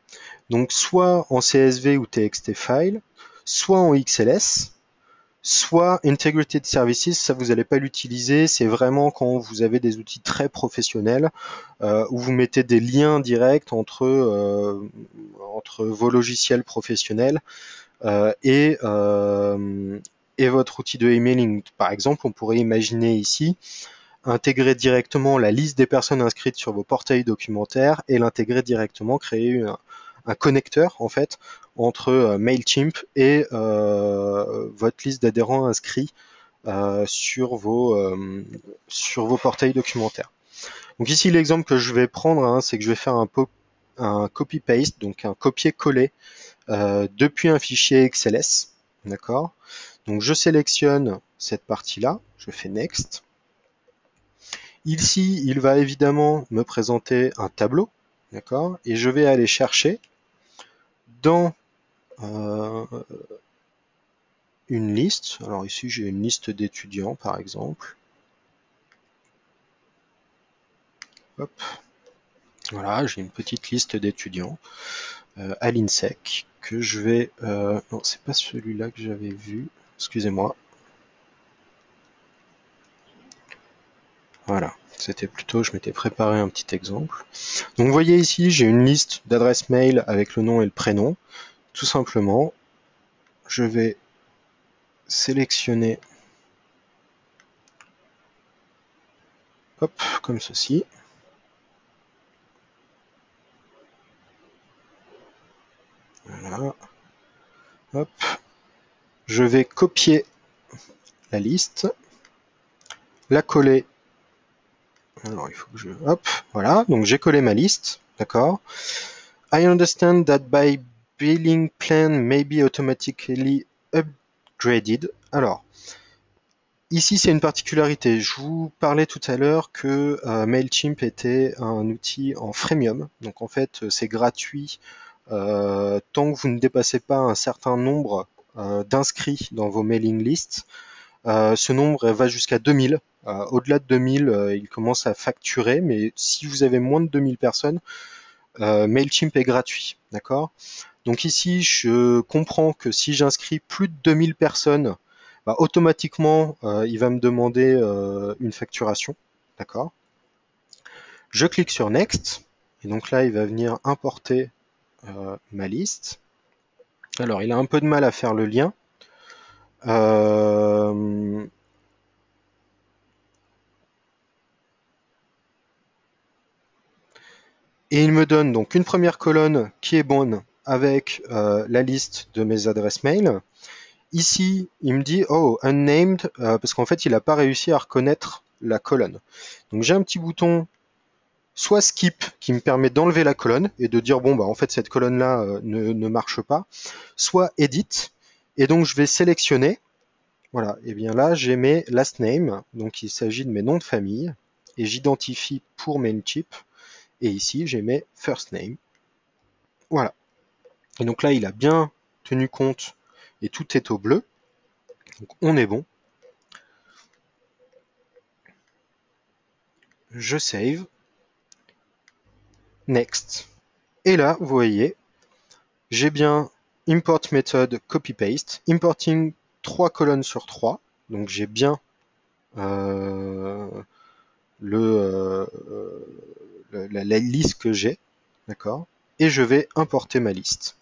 Donc soit en CSV ou TXT file, soit en XLS, soit Integrated Services, ça vous n'allez pas l'utiliser, c'est vraiment quand vous avez des outils très professionnels où vous mettez des liens directs entre vos logiciels professionnels et votre outil de emailing. Par exemple, on pourrait imaginer ici intégrer directement la liste des personnes inscrites sur vos portails documentaires et l'intégrer directement, créer un connecteur en fait entre Mailchimp et votre liste d'adhérents inscrits sur vos portails documentaires. Donc ici l'exemple que je vais prendre, c'est que je vais faire un copy-paste, donc un copier-coller depuis un fichier XLS, d'accord. Donc je sélectionne cette partie-là, je fais Next. Ici, il va évidemment me présenter un tableau, d'accord, et je vais aller chercher dans une liste. Alors ici, j'ai une liste d'étudiants, par exemple. Hop. Voilà, j'ai une petite liste d'étudiants à l'INSEC que je vais... non, c'est pas celui-là que j'avais vu. Excusez-moi. Voilà, c'était plutôt, je m'étais préparé un petit exemple. Donc vous voyez ici, j'ai une liste d'adresses mail avec le nom et le prénom. Tout simplement, je vais sélectionner, hop, comme ceci. Voilà. Hop. Je vais copier la liste, la coller. Alors il faut que je... Hop, voilà. Donc j'ai collé ma liste, d'accord. I understand that by billing plan may be automatically upgraded. Alors, ici c'est une particularité. Je vous parlais tout à l'heure que Mailchimp était un outil en freemium. Donc en fait c'est gratuit tant que vous ne dépassez pas un certain nombre d'inscrits dans vos mailing lists. Ce nombre va jusqu'à 2000. Au-delà de 2000, il commence à facturer, mais si vous avez moins de 2000 personnes, Mailchimp est gratuit, d'accord? Donc ici, je comprends que si j'inscris plus de 2000 personnes, automatiquement, il va me demander une facturation, d'accord? Je clique sur Next, et donc là, il va venir importer ma liste. Alors, il a un peu de mal à faire le lien. Et il me donne donc une première colonne qui est bonne avec la liste de mes adresses mail. Ici, il me dit oh unnamed parce qu'en fait il n'a pas réussi à reconnaître la colonne. Donc j'ai un petit bouton soit skip qui me permet d'enlever la colonne et de dire bon en fait cette colonne là ne marche pas, soit edit et donc je vais sélectionner. Voilà, et bien là j'ai mes last name, donc il s'agit de mes noms de famille et j'identifie pour Mailchimp. Et ici, j'ai mes first name. Voilà. Et donc là, il a bien tenu compte et tout est au bleu. Donc on est bon. Je save. Next. Et là, vous voyez, j'ai bien import method copy paste, importing 3 colonnes sur 3. Donc j'ai bien la liste que j'ai. D'accord. Et je vais importer ma liste.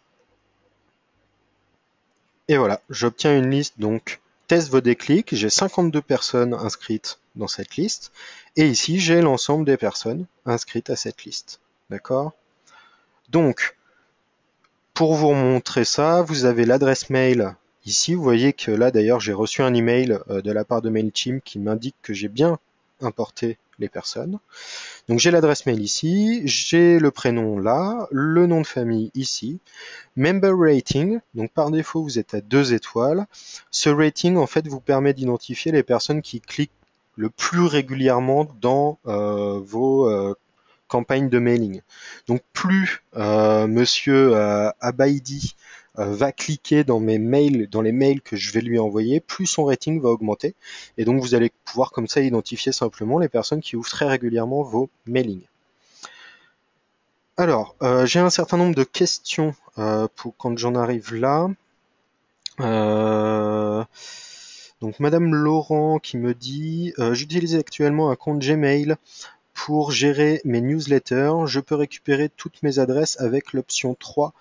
Et voilà, j'obtiens une liste donc teste vos déclics, j'ai 52 personnes inscrites dans cette liste, et ici j'ai l'ensemble des personnes inscrites à cette liste. D'accord? Donc, pour vous montrer ça, vous avez l'adresse mail ici. Vous voyez que là, d'ailleurs, j'ai reçu un email de la part de MailChimp qui m'indique que j'ai bien importé les personnes. Donc j'ai l'adresse mail ici, j'ai le prénom là, le nom de famille ici, member rating, donc par défaut vous êtes à 2 étoiles. Ce rating en fait vous permet d'identifier les personnes qui cliquent le plus régulièrement dans vos campagnes de mailing. Donc plus monsieur Abaidi va cliquer dans mes mails, dans les mails que je vais lui envoyer, plus son rating va augmenter. Et donc vous allez pouvoir comme ça identifier simplement les personnes qui ouvrent très régulièrement vos mailings. Alors, j'ai un certain nombre de questions pour quand j'en arrive là. Donc Madame Laurent qui me dit j'utilise actuellement un compte Gmail pour gérer mes newsletters. Je peux récupérer toutes mes adresses avec l'option 3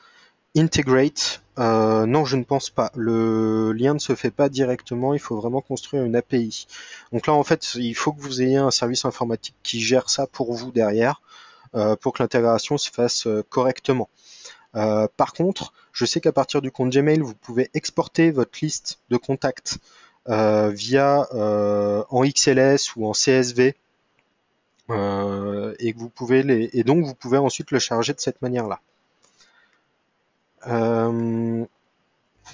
Integrate. Non, je ne pense pas. Le lien ne se fait pas directement. Il faut vraiment construire une API. Donc là, en fait, il faut que vous ayez un service informatique qui gère ça pour vous derrière, pour que l'intégration se fasse correctement. Par contre, je sais qu'à partir du compte Gmail, vous pouvez exporter votre liste de contacts via en XLS ou en CSV. Et que vous pouvez et donc vous pouvez ensuite le charger de cette manière-là.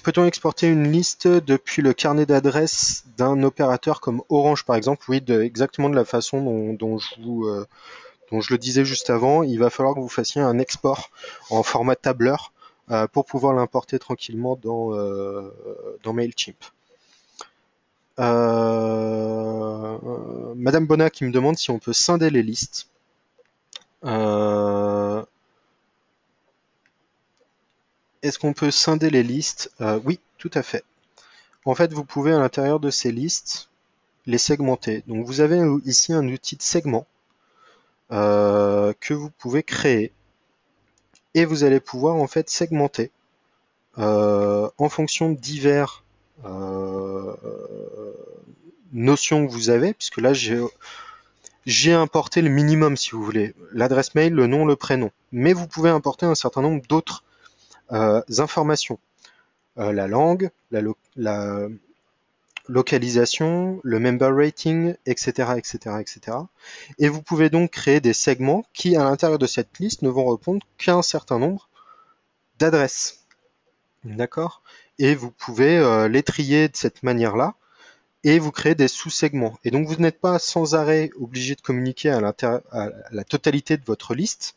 Peut-on exporter une liste depuis le carnet d'adresses d'un opérateur comme Orange par exemple? Oui, exactement de la façon dont je le disais juste avant. Il va falloir que vous fassiez un export en format tableur pour pouvoir l'importer tranquillement dans MailChimp. Madame Bonnat qui me demande si on peut scinder les listes. Est-ce qu'on peut scinder les listes? Oui, tout à fait. En fait, vous pouvez à l'intérieur de ces listes les segmenter. Donc vous avez ici un outil de segment que vous pouvez créer et vous allez pouvoir en fait segmenter en fonction de divers notions que vous avez, puisque là j'ai importé le minimum si vous voulez, l'adresse mail, le nom, le prénom. Mais vous pouvez importer un certain nombre d'autres informations. La langue, la localisation, le member rating, etc., etc., etc. Et vous pouvez donc créer des segments qui, à l'intérieur de cette liste, ne vont répondre qu'à un certain nombre d'adresses. D'accord? Et vous pouvez les trier de cette manière-là et vous créez des sous-segments. Et donc vous n'êtes pas sans arrêt obligé de communiquer à la totalité de votre liste,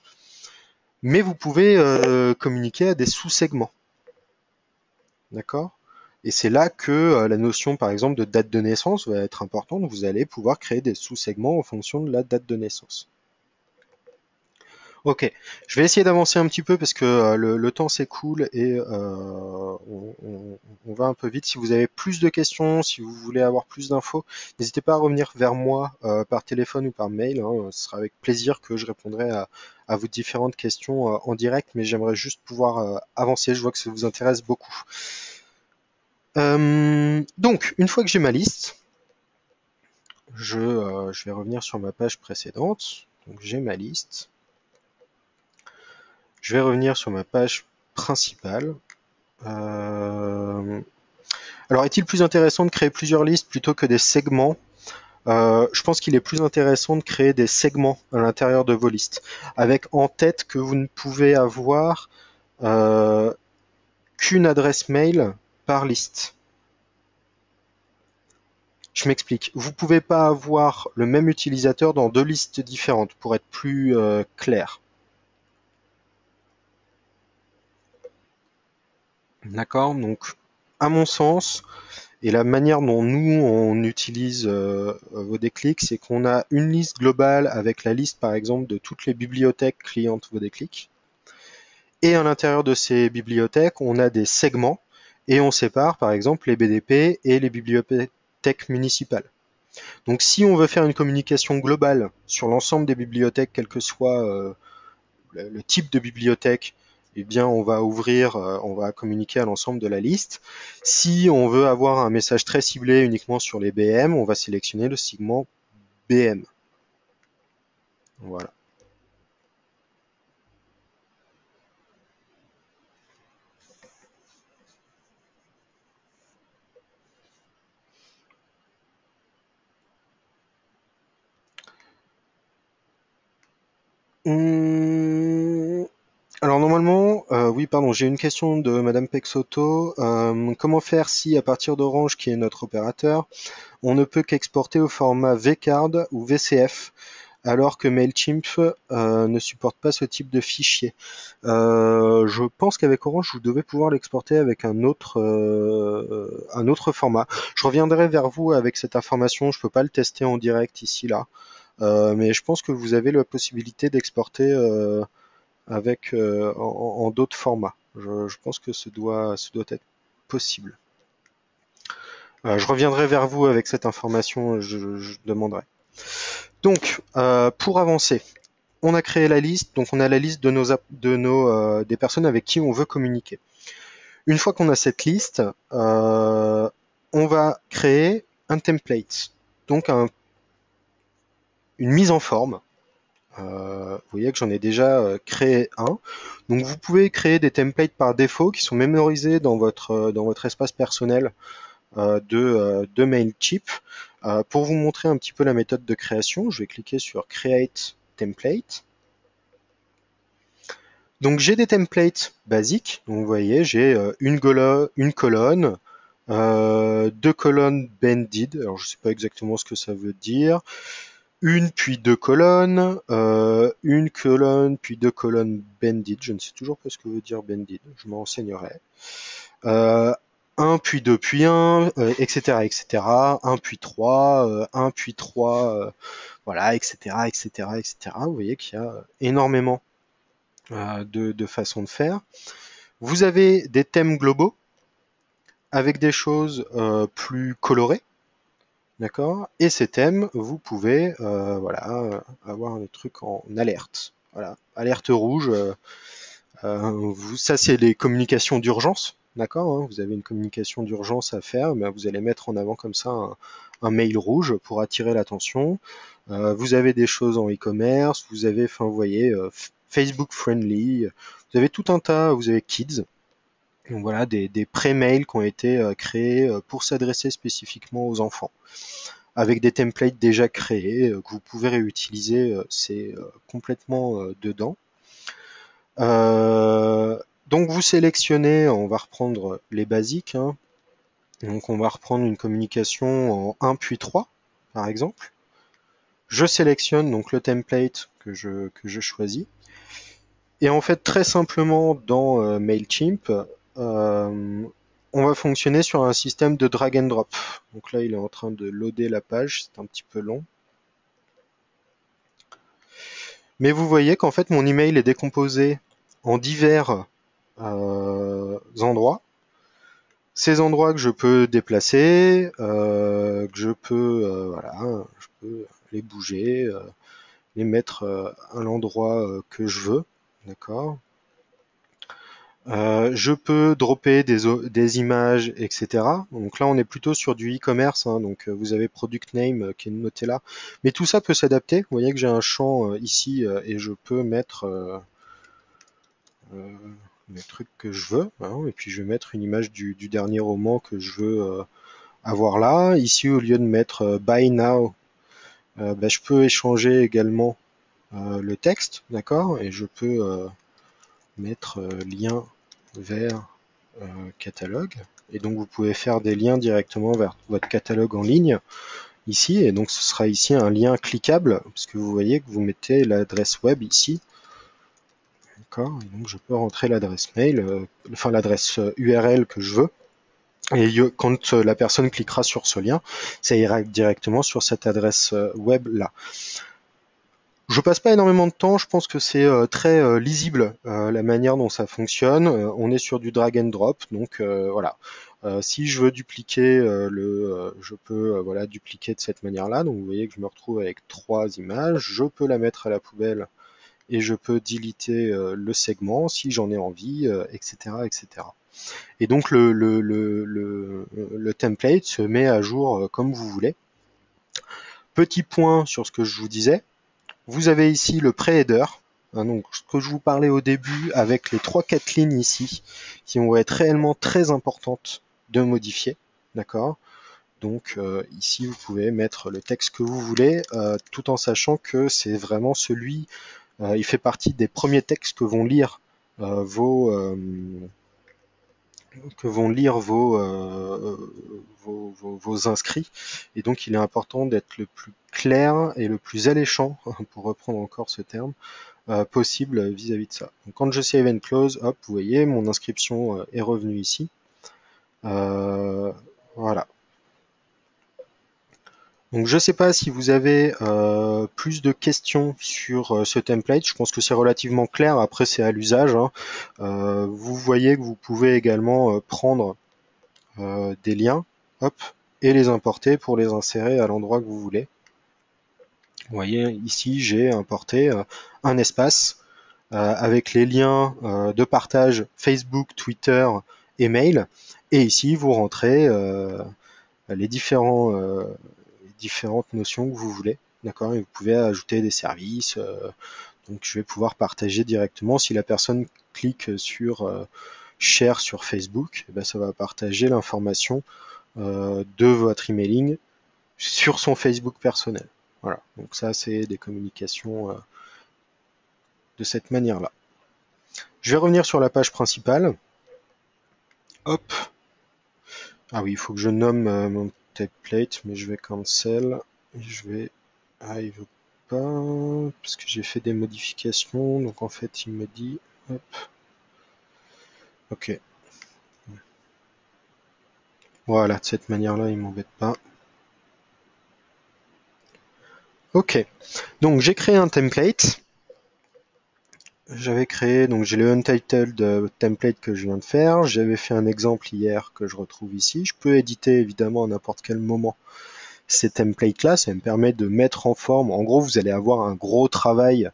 mais vous pouvez communiquer à des sous-segments. D'accord? Et c'est là que la notion, par exemple, de date de naissance va être importante. Vous allez pouvoir créer des sous-segments en fonction de la date de naissance. Ok, je vais essayer d'avancer un petit peu parce que le temps s'écoule et on va un peu vite. Si vous avez plus de questions, si vous voulez avoir plus d'infos, n'hésitez pas à revenir vers moi par téléphone ou par mail. Hein. Ce sera avec plaisir que je répondrai à vos différentes questions en direct, mais j'aimerais juste pouvoir avancer. Je vois que ça vous intéresse beaucoup. Donc, une fois que j'ai ma liste, je vais revenir sur ma page précédente. Donc, j'ai ma liste. Je vais revenir sur ma page principale. Alors, est-il plus intéressant de créer plusieurs listes plutôt que des segments? Je pense qu'il est plus intéressant de créer des segments à l'intérieur de vos listes, avec en tête que vous ne pouvez avoir qu'une adresse mail par liste. Je m'explique. Vous ne pouvez pas avoir le même utilisateur dans deux listes différentes, pour être plus clair. D'accord? Donc, à mon sens, et la manière dont nous, on utilise vos déclics, c'est qu'on a une liste globale avec la liste, par exemple, de toutes les bibliothèques clientes vos déclics. Et à l'intérieur de ces bibliothèques, on a des segments et on sépare, par exemple, les BDP et les bibliothèques municipales. Donc si on veut faire une communication globale sur l'ensemble des bibliothèques, quel que soit le type de bibliothèque eh bien on va ouvrir, on va communiquer à l'ensemble de la liste. Si on veut avoir un message très ciblé uniquement sur les BM, on va sélectionner le segment BM. Voilà. Alors normalement, oui, pardon, j'ai une question de Madame Pexoto. Comment faire si à partir d'Orange, qui est notre opérateur, on ne peut qu'exporter au format vCard ou VCF, alors que Mailchimp ne supporte pas ce type de fichier? Je pense qu'avec Orange, vous devez pouvoir l'exporter avec un autre format. Je reviendrai vers vous avec cette information. Je peux pas le tester en direct ici là. Mais je pense que vous avez la possibilité d'exporter avec en d'autres formats. Je pense que ce doit être possible. Je reviendrai vers vous avec cette information, je demanderai. Donc, pour avancer, on a créé la liste, donc on a la liste des personnes avec qui on veut communiquer. Une fois qu'on a cette liste, on va créer un template, donc une mise en forme. Vous voyez que j'en ai déjà créé un. Donc vous pouvez créer des templates par défaut qui sont mémorisés dans votre espace personnel de Mailchimp. Pour vous montrer un petit peu la méthode de création, je vais cliquer sur Create Template. Donc j'ai des templates basiques. Donc vous voyez, j'ai une colonne, deux colonnes banded. Alors je ne sais pas exactement ce que ça veut dire. Une puis deux colonnes, une colonne puis deux colonnes banded. Je ne sais toujours pas ce que veut dire banded. Je m'en renseignerai. Un puis deux puis un, etc., etc. Un puis trois, un puis trois, voilà, etc., etc., etc. Vous voyez qu'il y a énormément de façons de faire. Vous avez des thèmes globaux avec des choses plus colorées, d'accord. Et ces thèmes, vous pouvez, voilà, avoir un truc en alerte. Voilà, alerte rouge. Ça, c'est les communications d'urgence, d'accord, hein. Vous avez une communication d'urgence à faire, mais vous allez mettre en avant comme ça un mail rouge pour attirer l'attention. Vous avez des choses en e-commerce, vous avez, enfin, vous voyez, Facebook friendly. Vous avez tout un tas. Vous avez kids. Donc voilà, des pré-mails qui ont été créés pour s'adresser spécifiquement aux enfants, avec des templates déjà créés que vous pouvez réutiliser. C'est complètement dedans. Donc vous sélectionnez, on va reprendre les basiques, hein. Donc on va reprendre une communication en 1 puis 3, par exemple. Je sélectionne donc le template que je choisis. Et en fait, très simplement, dans Mailchimp, on va fonctionner sur un système de drag and drop. Donc là, il est en train de loader la page, c'est un petit peu long. Mais vous voyez qu'en fait, mon email est décomposé en divers endroits. Ces endroits que je peux déplacer, que je peux, voilà, je peux les bouger, les mettre à l'endroit que je veux, d'accord. Je peux dropper des images, etc. Donc là, on est plutôt sur du e-commerce, hein, donc vous avez product name qui est noté là. Mais tout ça peut s'adapter. Vous voyez que j'ai un champ ici et je peux mettre les trucs que je veux, hein, et puis je vais mettre une image du dernier roman que je veux avoir là. Ici, au lieu de mettre buy now, bah, je peux échanger également le texte, d'accord, et je peux mettre lien vers catalogue. Et donc vous pouvez faire des liens directement vers votre catalogue en ligne ici, et donc ce sera ici un lien cliquable, puisque vous voyez que vous mettez l'adresse web ici, d'accord, et donc je peux rentrer l'adresse mail, enfin l'adresse URL que je veux, et quand la personne cliquera sur ce lien, ça ira directement sur cette adresse web là. Je passe pas énormément de temps, je pense que c'est très lisible la manière dont ça fonctionne. On est sur du drag and drop, donc voilà. Si je veux dupliquer je peux voilà, dupliquer de cette manière-là. Donc vous voyez que je me retrouve avec 3 images. Je peux la mettre à la poubelle et je peux deleter le segment si j'en ai envie, etc., etc. Et donc le template se met à jour comme vous voulez. Petit point sur ce que je vous disais, vous avez ici le pré-header, hein, donc ce que je vous parlais au début avec les 3-4 lignes ici, qui vont être réellement très importantes de modifier, d'accord? Donc ici vous pouvez mettre le texte que vous voulez, tout en sachant que c'est vraiment celui, il fait partie des premiers textes que vont lire vos vos inscrits, et donc il est important d'être le plus clair et le plus alléchant, pour reprendre encore ce terme, possible vis-à-vis de ça. Donc quand je save and close, hop, vous voyez, mon inscription est revenue ici. Voilà. Donc je ne sais pas si vous avez plus de questions sur ce template. Je pense que c'est relativement clair. Après, c'est à l'usage, hein. Vous voyez que vous pouvez également prendre des liens, hop, et les importer pour les insérer à l'endroit que vous voulez. Vous voyez, ici, j'ai importé un espace avec les liens de partage Facebook, Twitter et mail. Et ici, vous rentrez les différentes notions que vous voulez. D'accord, et vous pouvez ajouter des services. Donc, je vais pouvoir partager directement. Si la personne clique sur share sur Facebook, eh ben, ça va partager l'information de votre emailing sur son Facebook personnel. Voilà, donc ça, c'est des communications de cette manière-là. Je vais revenir sur la page principale. Hop. Ah oui, il faut que je nomme mon template, mais je vais cancel. Je vais... Ah, il veut pas, parce que j'ai fait des modifications, donc en fait, il me dit... Hop. Ok. Voilà, de cette manière-là, il m'embête pas. Ok. Donc, j'ai créé un template. J'avais créé, donc j'ai le untitled template que je viens de faire. J'avais fait un exemple hier que je retrouve ici. Je peux éditer évidemment à n'importe quel moment ces templates-là. Ça me permet de mettre en forme. En gros, vous allez avoir un gros travail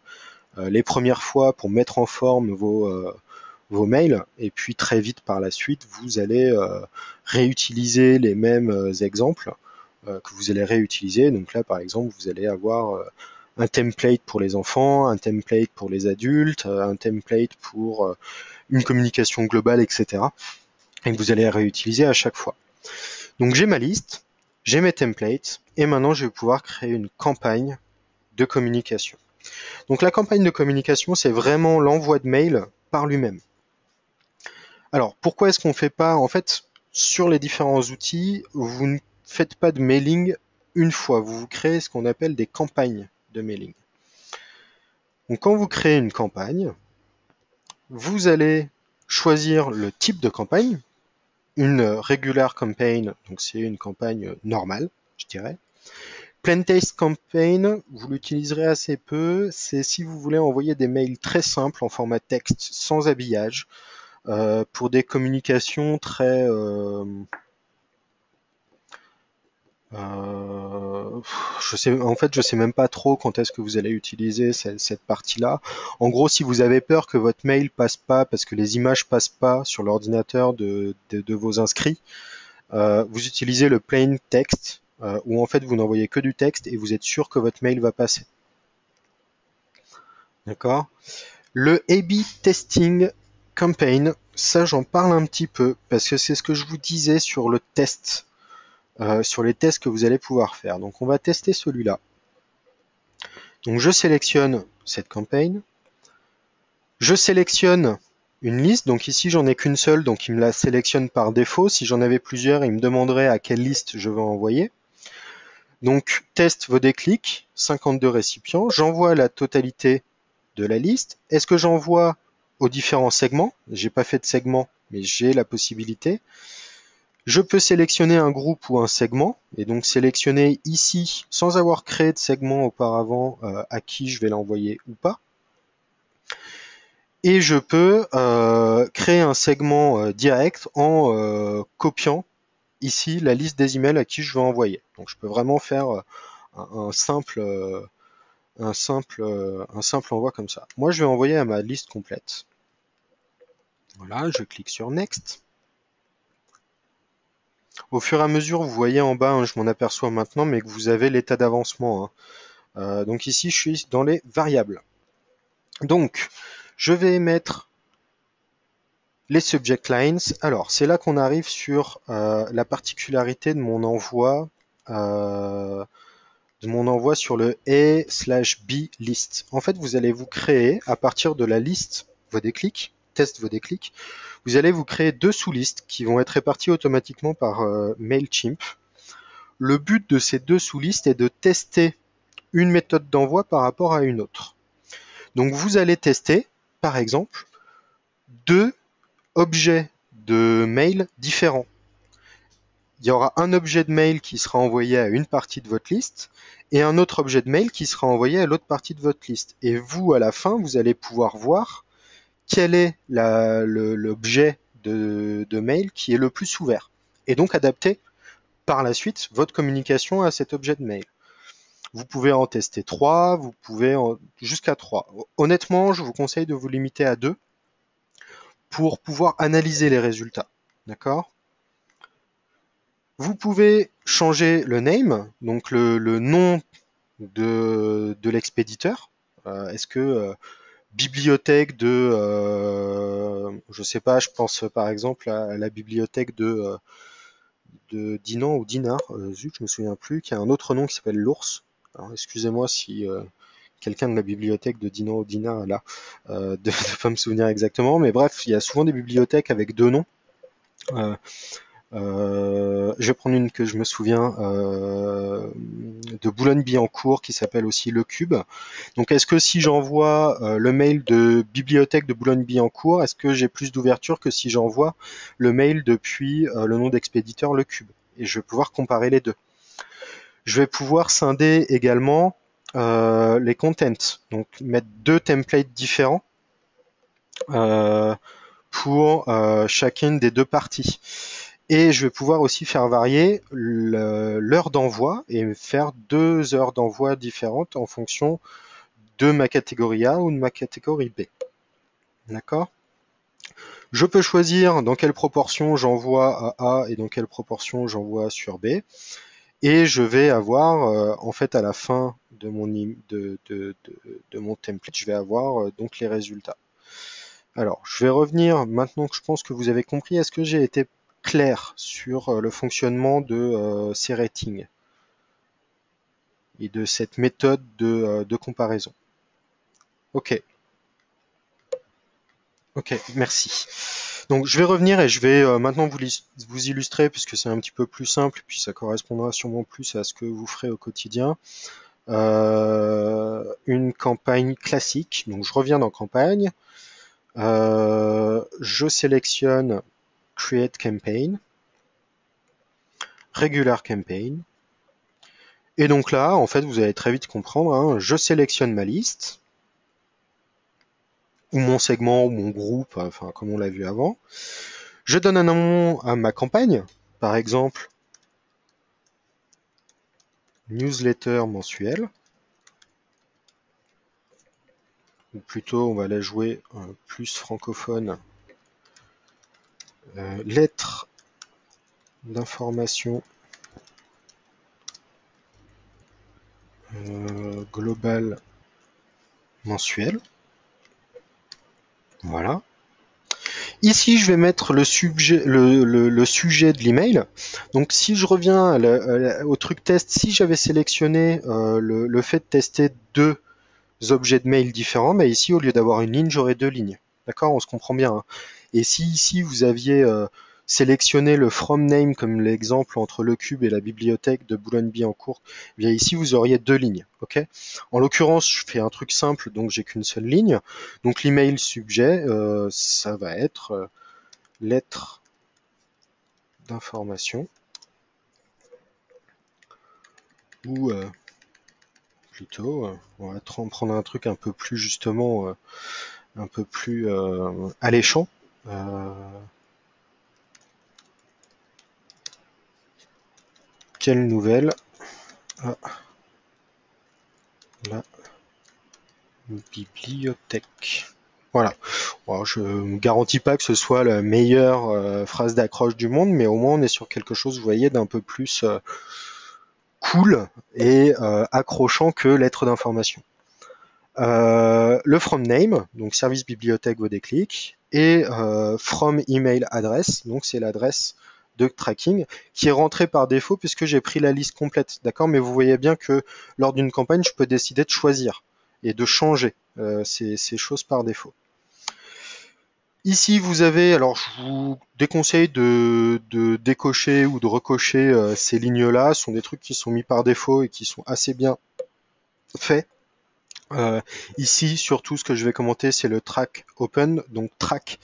les premières fois pour mettre en forme vos mails. Et puis très vite par la suite, vous allez réutiliser les mêmes exemples que vous allez réutiliser. Donc là, par exemple, vous allez avoir un template pour les enfants, un template pour les adultes, un template pour une communication globale, etc. Et que vous allez réutiliser à chaque fois. Donc j'ai ma liste, j'ai mes templates, et maintenant je vais pouvoir créer une campagne de communication. Donc la campagne de communication, c'est vraiment l'envoi de mail par lui-même. Alors pourquoi est-ce qu'on ne fait pas, en fait, sur les différents outils, vous ne faites pas de mailing une fois, vous créez ce qu'on appelle des campagnes de mailing. Donc quand vous créez une campagne, vous allez choisir le type de campagne, une regular campaign, donc c'est une campagne normale, je dirais. Plain text campaign, vous l'utiliserez assez peu, c'est si vous voulez envoyer des mails très simples en format texte, sans habillage, pour des communications très... je sais même pas trop quand est-ce que vous allez utiliser cette partie-là. En gros, si vous avez peur que votre mail passe pas parce que les images passent pas sur l'ordinateur de vos inscrits, vous utilisez le plain text, où en fait vous n'envoyez que du texte et vous êtes sûr que votre mail va passer. D'accord? Le A/B testing campaign, ça j'en parle un petit peu parce que c'est ce que je vous disais sur le test. Sur les tests que vous allez pouvoir faire. Donc on va tester celui-là. Donc je sélectionne cette campagne. Je sélectionne une liste. Donc ici j'en ai qu'une seule, donc il me la sélectionne par défaut. Si j'en avais plusieurs, il me demanderait à quelle liste je veux envoyer. Donc test vos déclics, 52 récipients. J'envoie la totalité de la liste. Est-ce que j'envoie aux différents segments? J'ai pas fait de segment, mais j'ai la possibilité. Je peux sélectionner un groupe ou un segment, et donc sélectionner ici, sans avoir créé de segment auparavant, à qui je vais l'envoyer ou pas. Et je peux créer un segment direct en copiant ici la liste des emails à qui je veux envoyer. Donc je peux vraiment faire un simple un simple envoi comme ça. Moi, je vais envoyer à ma liste complète. Voilà, je clique sur Next. Au fur et à mesure, vous voyez en bas, hein, je m'en aperçois maintenant, mais que vous avez l'état d'avancement, hein. Donc ici, je suis dans les variables. Donc, je vais mettre les subject lines. Alors, c'est là qu'on arrive sur la particularité de mon envoi, sur le A/B list. En fait, vous allez vous créer à partir de la liste vos déclics, test vos déclics. Vous allez vous créer deux sous-listes qui vont être réparties automatiquement par Mailchimp. Le but de ces deux sous-listes est de tester une méthode d'envoi par rapport à une autre. Donc vous allez tester, par exemple, deux objets de mail différents. Il y aura un objet de mail qui sera envoyé à une partie de votre liste et un autre objet de mail qui sera envoyé à l'autre partie de votre liste. Et vous, à la fin, vous allez pouvoir voir quel est l'objet de mail qui est le plus ouvert. Et donc adapter par la suite votre communication à cet objet de mail. Vous pouvez en tester 3, vous pouvez jusqu'à 3. Honnêtement, je vous conseille de vous limiter à 2 pour pouvoir analyser les résultats. D'accord? Vous pouvez changer le name, donc le nom de l'expéditeur. Est-ce que bibliothèque je sais pas, je pense par exemple à la bibliothèque de Dinan ou Dinar, zut, je me souviens plus, qui a un autre nom qui s'appelle l'ours. Alors excusez-moi si quelqu'un de la bibliothèque de Dinan ou Dinar est là, de ne pas me souvenir exactement, mais bref, il y a souvent des bibliothèques avec deux noms. Je vais prendre une que je me souviens de Boulogne-Billancourt qui s'appelle aussi Le Cube. Donc est-ce que si j'envoie le mail de bibliothèque de Boulogne-Billancourt, est-ce que j'ai plus d'ouverture que si j'envoie le mail depuis le nom d'expéditeur Le Cube? Et je vais pouvoir comparer les deux. Je vais pouvoir scinder également les contents, donc mettre deux templates différents pour chacune des deux parties. Et je vais pouvoir aussi faire varier l'heure d'envoi et faire 2 heures d'envoi différentes en fonction de ma catégorie A ou de ma catégorie B. D'accord? Je peux choisir dans quelle proportion j'envoie à A et dans quelle proportion j'envoie sur B. Et je vais avoir, en fait, à la fin de mon template, je vais avoir donc les résultats. Alors, je vais revenir maintenant que je pense que vous avez compris. Est-ce que j'ai été clair sur le fonctionnement de ces ratings et de cette méthode de comparaison? Ok, ok, merci. Donc, je vais revenir et je vais maintenant vous illustrer puisque c'est un petit peu plus simple, puis ça correspondra sûrement plus à ce que vous ferez au quotidien. Une campagne classique. Donc, je reviens dans campagne. Je sélectionne Create Campaign, Regular Campaign. Et donc là, en fait, vous allez très vite comprendre, hein, je sélectionne ma liste, ou mon segment, ou mon groupe, enfin, comme on l'a vu avant. Je donne un nom à ma campagne, par exemple, newsletter mensuel, ou plutôt, on va la jouer plus francophone, lettre d'information globale mensuelle. Voilà. Ici, je vais mettre le sujet de l'email. Donc, si je reviens au truc test, si j'avais sélectionné le fait de tester deux objets de mail différents, mais ici, au lieu d'avoir une ligne, j'aurais deux lignes. D'accord? On se comprend bien, hein. Et si ici, vous aviez sélectionné le from name comme l'exemple entre le cube et la bibliothèque de Boulogne-Billancourt, eh bien ici, vous auriez deux lignes. Ok? En l'occurrence, je fais un truc simple, donc j'ai qu'une seule ligne. Donc l'email sujet, ça va être lettre d'information ou plutôt, on va prendre un truc un peu plus justement, un peu plus alléchant. Quelle nouvelle? Ah, là. bibliothèque. Voilà. Bon, je ne garantis pas que ce soit la meilleure phrase d'accroche du monde, mais au moins on est sur quelque chose, vous voyez, d'un peu plus cool et accrochant que lettre d'information. Le from name, donc service bibliothèque vos déclics, et from email address, donc c'est l'adresse de tracking qui est rentrée par défaut puisque j'ai pris la liste complète, d'accord. Mais vous voyez bien que lors d'une campagne, je peux décider de choisir et de changer ces choses par défaut. Ici, vous avez, alors je vous déconseille de décocher ou de recocher ces lignes-là. Ce sont des trucs qui sont mis par défaut et qui sont assez bien faits. Ici, surtout, ce que je vais commenter, c'est le track open. Donc, track,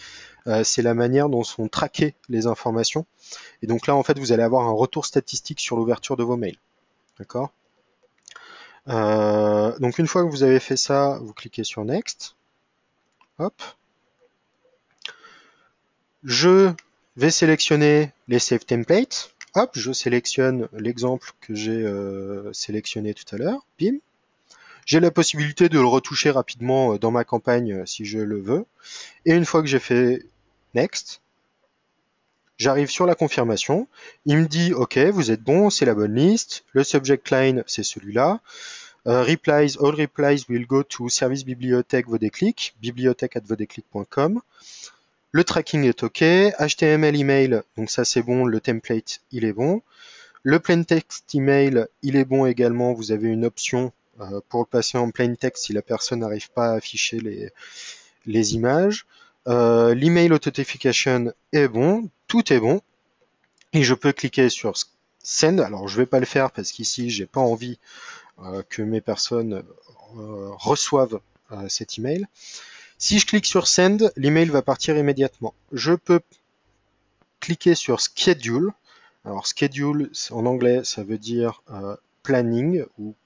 c'est la manière dont sont traquées les informations. Et donc là, en fait, vous allez avoir un retour statistique sur l'ouverture de vos mails. D'accord ? Donc, une fois que vous avez fait ça, vous cliquez sur Next. Hop. Je vais sélectionner les Save Templates. Hop, je sélectionne l'exemple que j'ai sélectionné tout à l'heure. Bim. J'ai la possibilité de le retoucher rapidement dans ma campagne si je le veux. Et une fois que j'ai fait Next, j'arrive sur la confirmation. Il me dit OK, vous êtes bon, c'est la bonne liste. Le subject line, c'est celui-là. Replies, all replies will go to service bibliothèque vos déclics, bibliothèque@vodéclics.com. Le tracking est OK. HTML email, donc ça c'est bon. Le template, il est bon. Le plain text email, il est bon également. Vous avez une option pour le passer en plain text si la personne n'arrive pas à afficher les images. L'email authentication est bon. Tout est bon. Et je peux cliquer sur Send. Alors je vais pas le faire parce qu'ici j'ai pas envie que mes personnes reçoivent cet email. Si je clique sur Send, l'email va partir immédiatement. Je peux cliquer sur Schedule. Alors Schedule en anglais ça veut dire planning ou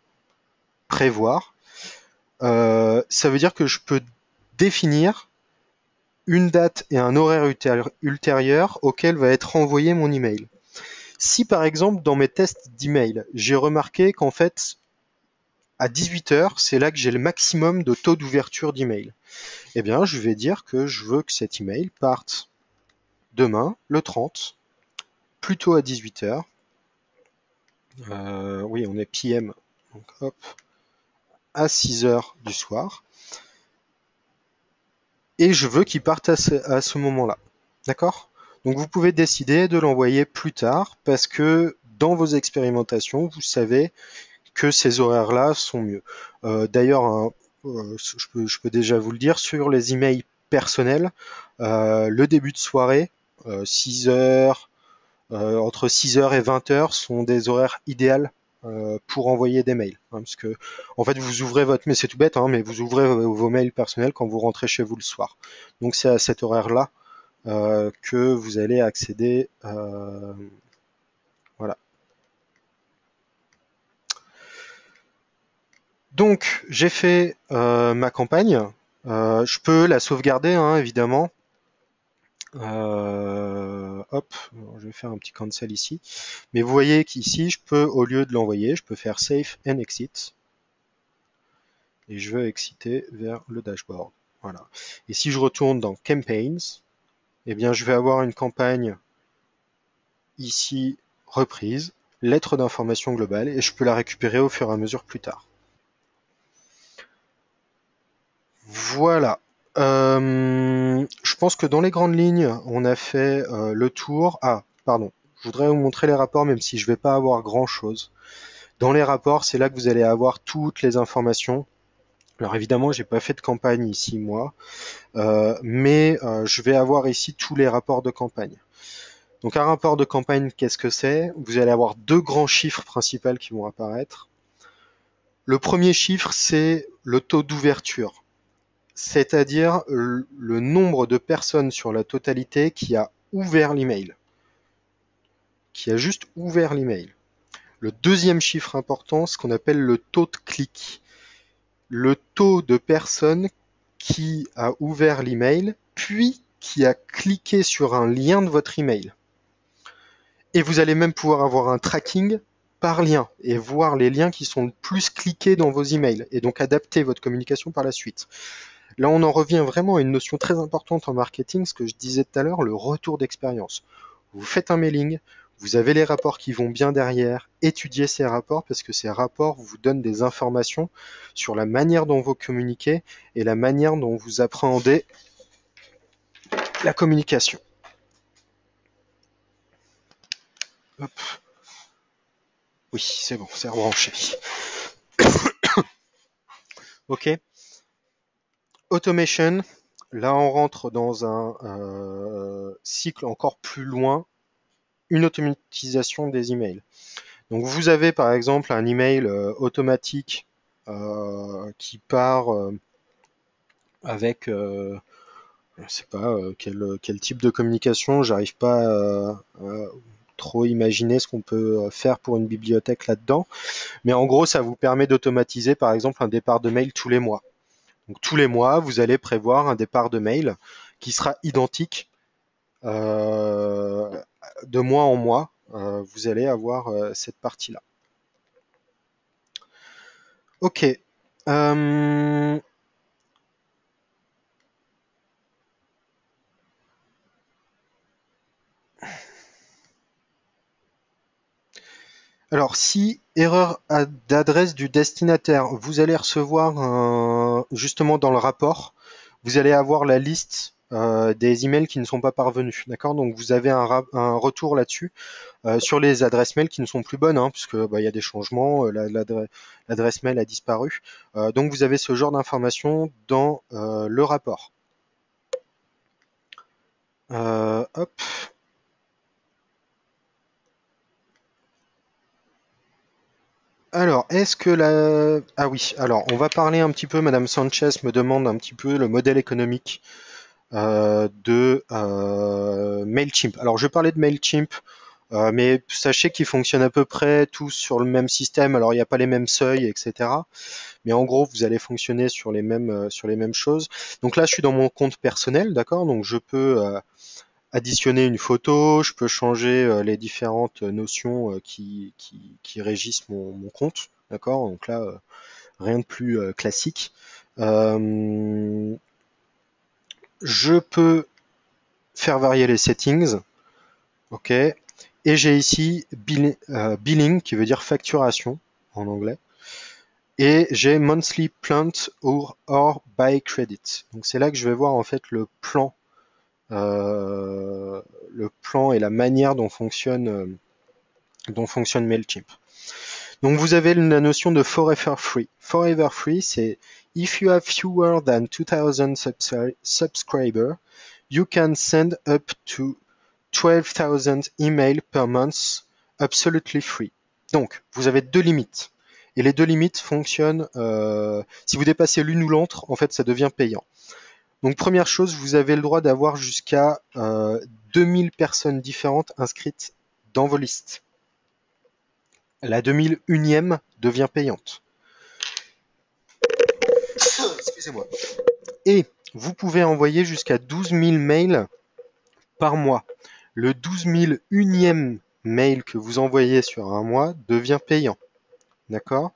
prévoir. Ça veut dire que je peux définir une date et un horaire ultérieur auquel va être envoyé mon email. Si par exemple dans mes tests d'email, j'ai remarqué qu'en fait à 18h, c'est là que j'ai le maximum de taux d'ouverture d'email, eh bien je vais dire que je veux que cet email parte demain, le 30, plutôt à 18h. Oui, on est PM, donc hop, à 6h du soir. Et je veux qu'il parte à ce moment-là. D'accord ? Donc vous pouvez décider de l'envoyer plus tard parce que dans vos expérimentations, vous savez que ces horaires-là sont mieux. D'ailleurs, hein, je peux déjà vous le dire, sur les emails personnels, le début de soirée, 6h, entre 6h et 20h sont des horaires idéaux pour envoyer des mails. Hein, parce que, en fait, vous ouvrez votre mail, c'est tout bête, hein, mais vous ouvrez vos mails personnels quand vous rentrez chez vous le soir. Donc c'est à cet horaire-là que vous allez accéder. Voilà. Donc j'ai fait ma campagne. Je peux la sauvegarder, hein, évidemment. Hop, je vais faire un petit cancel ici. Mais vous voyez qu'ici, je peux, au lieu de l'envoyer, je peux faire Save and Exit. Et je veux exiter vers le dashboard. Voilà. Et si je retourne dans Campaigns, eh bien, je vais avoir une campagne ici reprise, lettre d'information globale, et je peux la récupérer au fur et à mesure plus tard. Voilà. Je pense que dans les grandes lignes, on a fait le tour. Ah, pardon. Je voudrais vous montrer les rapports, même si je ne vais pas avoir grand-chose. Dans les rapports, c'est là que vous allez avoir toutes les informations. Alors évidemment, j'ai pas fait de campagne ici, moi, mais je vais avoir ici tous les rapports de campagne. Donc un rapport de campagne, qu'est-ce que c'est? Vous allez avoir deux grands chiffres principaux qui vont apparaître. Le premier chiffre, c'est le taux d'ouverture, c'est-à-dire le nombre de personnes sur la totalité qui a ouvert l'email, qui a juste ouvert l'email. Le deuxième chiffre important, ce qu'on appelle le taux de clic, le taux de personnes qui a ouvert l'email, puis qui a cliqué sur un lien de votre email. Et vous allez même pouvoir avoir un tracking par lien et voir les liens qui sont le plus cliqués dans vos emails et donc adapter votre communication par la suite. Là, on en revient vraiment à une notion très importante en marketing, ce que je disais tout à l'heure, le retour d'expérience. Vous faites un mailing, vous avez les rapports qui vont bien derrière, étudiez ces rapports parce que ces rapports vous donnent des informations sur la manière dont vous communiquez et la manière dont vous appréhendez la communication. Hop. Oui, c'est bon, c'est rebranché. Ok. Automation. Là, on rentre dans un cycle encore plus loin, une automatisation des emails. Donc, vous avez par exemple un email automatique qui part avec, je sais pas quel type de communication. J'arrive pas à trop imaginer ce qu'on peut faire pour une bibliothèque là-dedans. Mais en gros, ça vous permet d'automatiser par exemple un départ de mail tous les mois. Donc tous les mois, vous allez prévoir un départ de mail qui sera identique euh, de mois en mois. Vous allez avoir cette partie-là. Ok. Euh, alors, si erreur d'adresse du destinataire, vous allez recevoir justement dans le rapport, vous allez avoir la liste des emails qui ne sont pas parvenus. D'accord. Donc vous avez un retour là-dessus sur les adresses mail qui ne sont plus bonnes, hein, puisque il y a des changements, l'adresse mail a disparu. Donc vous avez ce genre d'informations dans le rapport. Hop. Alors, est-ce que la... Ah oui, alors on va parler un petit peu, Madame Sanchez me demande un petit peu le modèle économique de Mailchimp. Alors je parlais de Mailchimp, mais sachez qu'ils fonctionnent à peu près tous sur le même système. Alors il n'y a pas les mêmes seuils, etc. Mais en gros, vous allez fonctionner sur les mêmes choses. Donc là, je suis dans mon compte personnel, d'accord. Donc je peux additionner une photo, je peux changer les différentes notions qui régissent mon compte, d'accord. Donc là, rien de plus classique. Euh, je peux faire varier les settings, ok. Et j'ai ici billing qui veut dire facturation en anglais. Et j'ai monthly plant or by credit. Donc c'est là que je vais voir en fait le plan et la manière dont fonctionne Mailchimp. Donc vous avez la notion de forever free. Forever free, c'est if you have fewer than 2000 subscribers, you can send up to 12,000 emails per month absolutely free. Donc vous avez deux limites. Et les deux limites fonctionnent, si vous dépassez l'une ou l'autre, en fait, ça devient payant. Donc première chose, vous avez le droit d'avoir jusqu'à 2000 personnes différentes inscrites dans vos listes. La 2001e devient payante. Excusez-moi. Et vous pouvez envoyer jusqu'à 12 000 mails par mois. Le 12 001e mail que vous envoyez sur un mois devient payant. D'accord.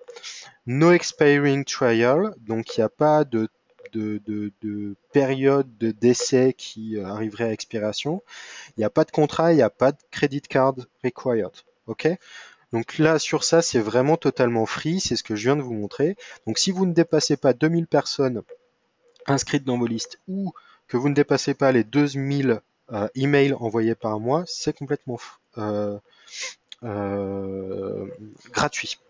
No expiring trial, donc il n'y a pas de période d'essai qui arriverait à expiration. Il n'y a pas de contrat, il n'y a pas de credit card required. Ok. Donc là, sur ça, c'est vraiment totalement free, c'est ce que je viens de vous montrer. Donc si vous ne dépassez pas 2000 personnes inscrites dans vos listes ou que vous ne dépassez pas les 2000 emails envoyés par mois, c'est complètement gratuit.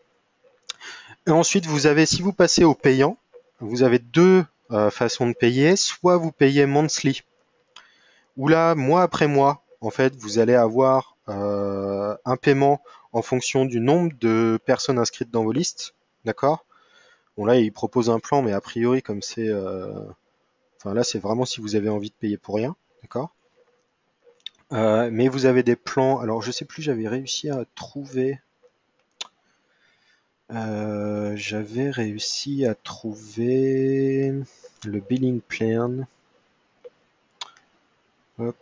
Et ensuite, vous avez, si vous passez au payant, vous avez deux façons de payer. Soit vous payez monthly, où là, mois après mois, en fait, vous allez avoir un paiement en fonction du nombre de personnes inscrites dans vos listes. D'accord. Bon, là, il propose un plan, mais a priori, comme c'est... Enfin, là, c'est vraiment si vous avez envie de payer pour rien. D'accord. Mais vous avez des plans... Alors, je sais plus, j'avais réussi à trouver... j'avais réussi à trouver le billing plan. Hop.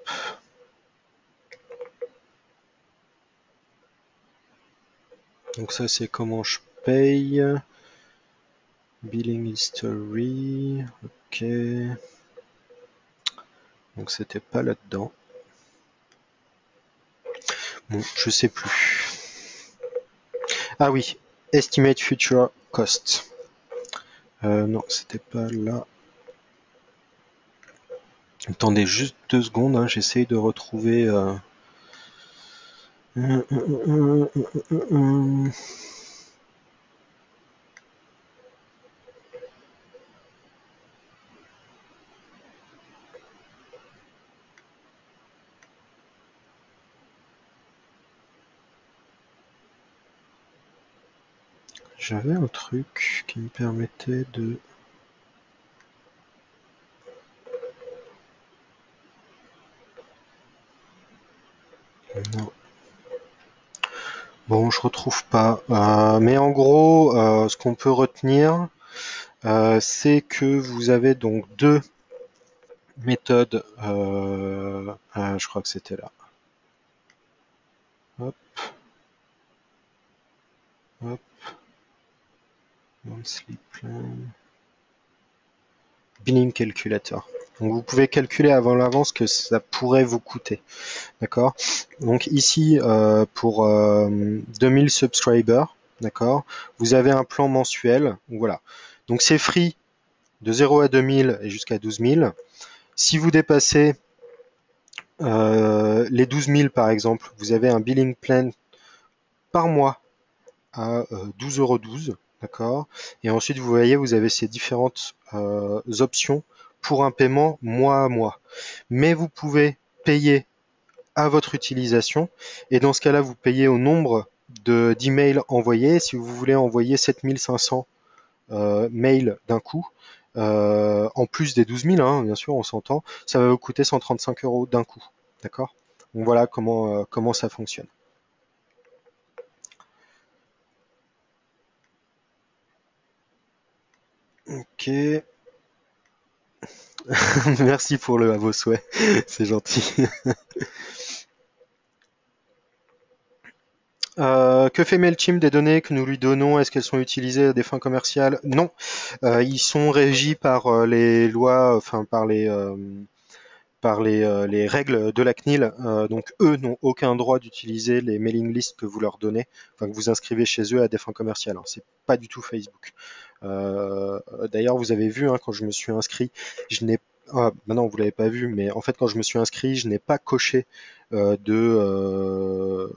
Donc ça c'est comment je paye. Billing history. Ok. Donc c'était pas là-dedans. Bon, je sais plus. Ah oui, estimate future cost. Non, c'était pas là. Attendez juste 2 secondes, hein, j'essaye de retrouver. J'avais un truc qui me permettait de. Non. Bon, je retrouve pas. Mais en gros, ce qu'on peut retenir, c'est que vous avez donc deux méthodes. Je crois que c'était là. Hop, hop, monthly plan. Billing calculator. Donc vous pouvez calculer avant l'avance que ça pourrait vous coûter. D'accord. Donc ici, pour 2000 subscribers, d'accord, vous avez un plan mensuel. Voilà. Donc c'est free de 0 à 2000 et jusqu'à 12 000. Si vous dépassez les 12 000 par exemple, vous avez un billing plan par mois à 12,12 €, d'accord. Et ensuite, vous voyez, vous avez ces différentes options pour un paiement mois à mois. Mais vous pouvez payer à votre utilisation. Et dans ce cas-là, vous payez au nombre d'emails envoyés. Si vous voulez envoyer 7500 mails d'un coup, en plus des 12 000, hein, bien sûr, on s'entend, ça va vous coûter 135 € d'un coup. D'accord. Donc voilà comment ça fonctionne. Ok. Merci pour à vos souhaits, c'est gentil. Que fait Mailchimp des données que nous lui donnons? Est-ce qu'elles sont utilisées à des fins commerciales? Non. Ils sont régis par les lois, enfin par les règles de la CNIL. Donc eux n'ont aucun droit d'utiliser les mailing lists que vous leur donnez, enfin que vous inscrivez chez eux à des fins commerciales. Alors, c'est pas du tout Facebook. D'ailleurs, vous avez vu, hein, quand je me suis inscrit, je n'ai maintenant vous l'avez pas vu, mais en fait quand je me suis inscrit, je n'ai pas coché de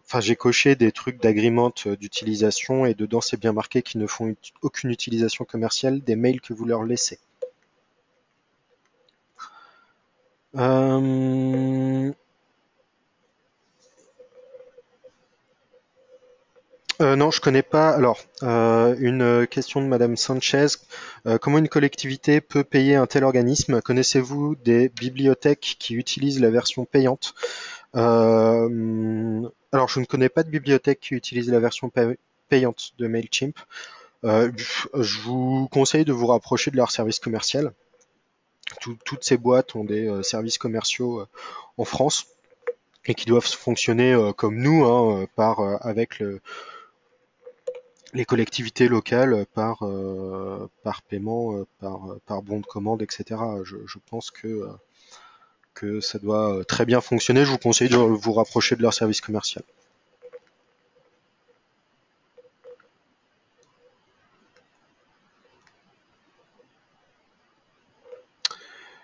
enfin, j'ai coché des trucs d'agreement d'utilisation et dedans c'est bien marqué qu'ils ne font aucune utilisation commerciale des mails que vous leur laissez. Euh, non, je connais pas. Alors, une question de Madame Sanchez. Comment une collectivité peut payer un tel organisme? Connaissez-vous des bibliothèques qui utilisent la version payante? Alors, je ne connais pas de bibliothèque qui utilise la version payante de Mailchimp. Je vous conseille de vous rapprocher de leur service commercial. Toutes ces boîtes ont des services commerciaux en France et qui doivent fonctionner comme nous, hein, avec les collectivités locales par paiement, par bon de commande, etc. Je pense que ça doit très bien fonctionner. Je vous conseille de vous rapprocher de leur service commercial.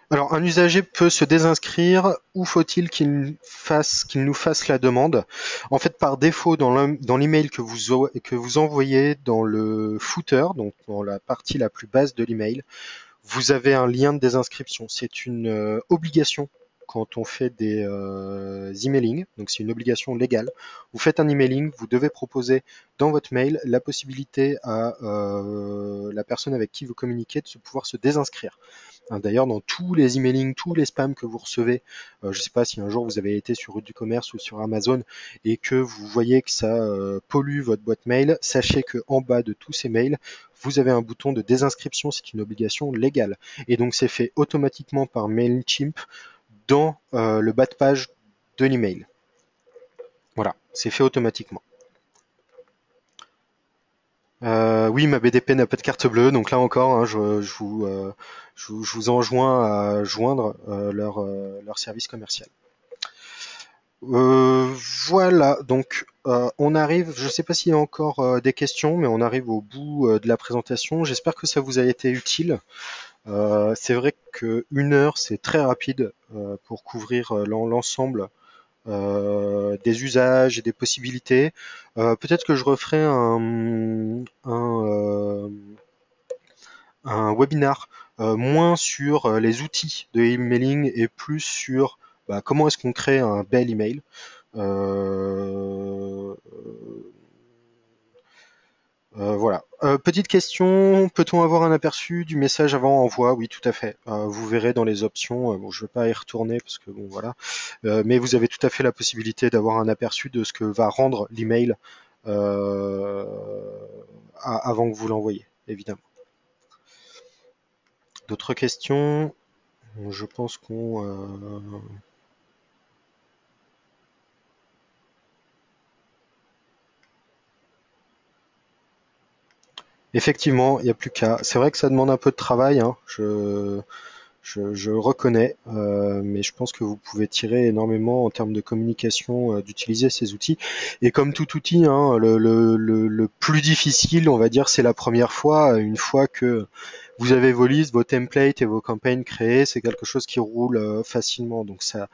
Alors, un usager peut se désinscrire. Où faut-il qu'il nous fasse la demande? En fait, par défaut, dans l'email que vous envoyez dans le footer, donc dans la partie la plus basse de l'email, vous avez un lien de désinscription. C'est une obligation quand on fait des emailing, donc c'est une obligation légale. Vous faites un emailing, vous devez proposer dans votre mail la possibilité à la personne avec qui vous communiquez de pouvoir se désinscrire. D'ailleurs, dans tous les emailings, tous les spams que vous recevez, je ne sais pas si un jour vous avez été sur Route du Commerce ou sur Amazon et que vous voyez que ça pollue votre boîte mail, sachez que en bas de tous ces mails, vous avez un bouton de désinscription, c'est une obligation légale. Et donc c'est fait automatiquement par Mailchimp dans le bas de page de l'email. Voilà. c'est fait automatiquement. Oui, ma BDP n'a pas de carte bleue, donc là encore, hein, je vous enjoins à joindre leur service commercial. Euh, voilà, donc on arrive, je ne sais pas s'il y a encore des questions, mais on arrive au bout de la présentation. J'espère que ça vous a été utile. C'est vrai qu'une heure, c'est très rapide pour couvrir l'ensemble des usages et des possibilités. Peut-être que je referai un webinar moins sur les outils de emailing et plus sur comment est-ce qu'on crée un bel email. Euh, voilà. Petite question, peut-on avoir un aperçu du message avant envoi? Oui, tout à fait. Vous verrez dans les options, bon, je ne vais pas y retourner parce que bon, voilà. Mais vous avez tout à fait la possibilité d'avoir un aperçu de ce que va rendre l'email euh, avant que vous l'envoyiez, évidemment. D'autres questions? Je pense qu'on... Effectivement, il n'y a plus qu'à. C'est vrai que ça demande un peu de travail, hein. Je reconnais, mais je pense que vous pouvez tirer énormément en termes de communication d'utiliser ces outils. Et comme tout outil, hein, le plus difficile, on va dire, c'est la première fois. Une fois que vous avez vos listes, vos templates et vos campagnes créées, c'est quelque chose qui roule facilement. Donc ça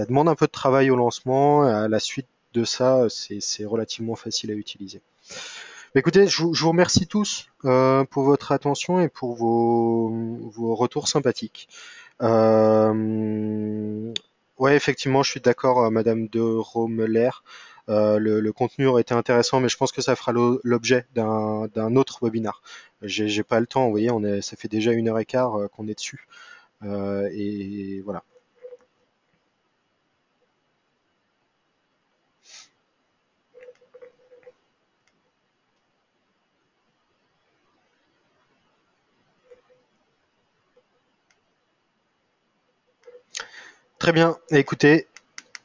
demande un peu de travail au lancement. À la suite de ça, c'est relativement facile à utiliser. Écoutez, je vous remercie tous pour votre attention et pour vos retours sympathiques. Euh, ouais, effectivement, je suis d'accord, Madame de Romeler. Le contenu aurait été intéressant, mais je pense que ça fera l'objet d'un autre webinar. J'ai pas le temps, vous voyez, ça fait déjà 1 heure et quart qu'on est dessus. Et voilà. Très bien. Écoutez,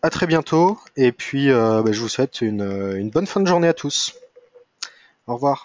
à très bientôt. Et puis, je vous souhaite une bonne fin de journée à tous. Au revoir.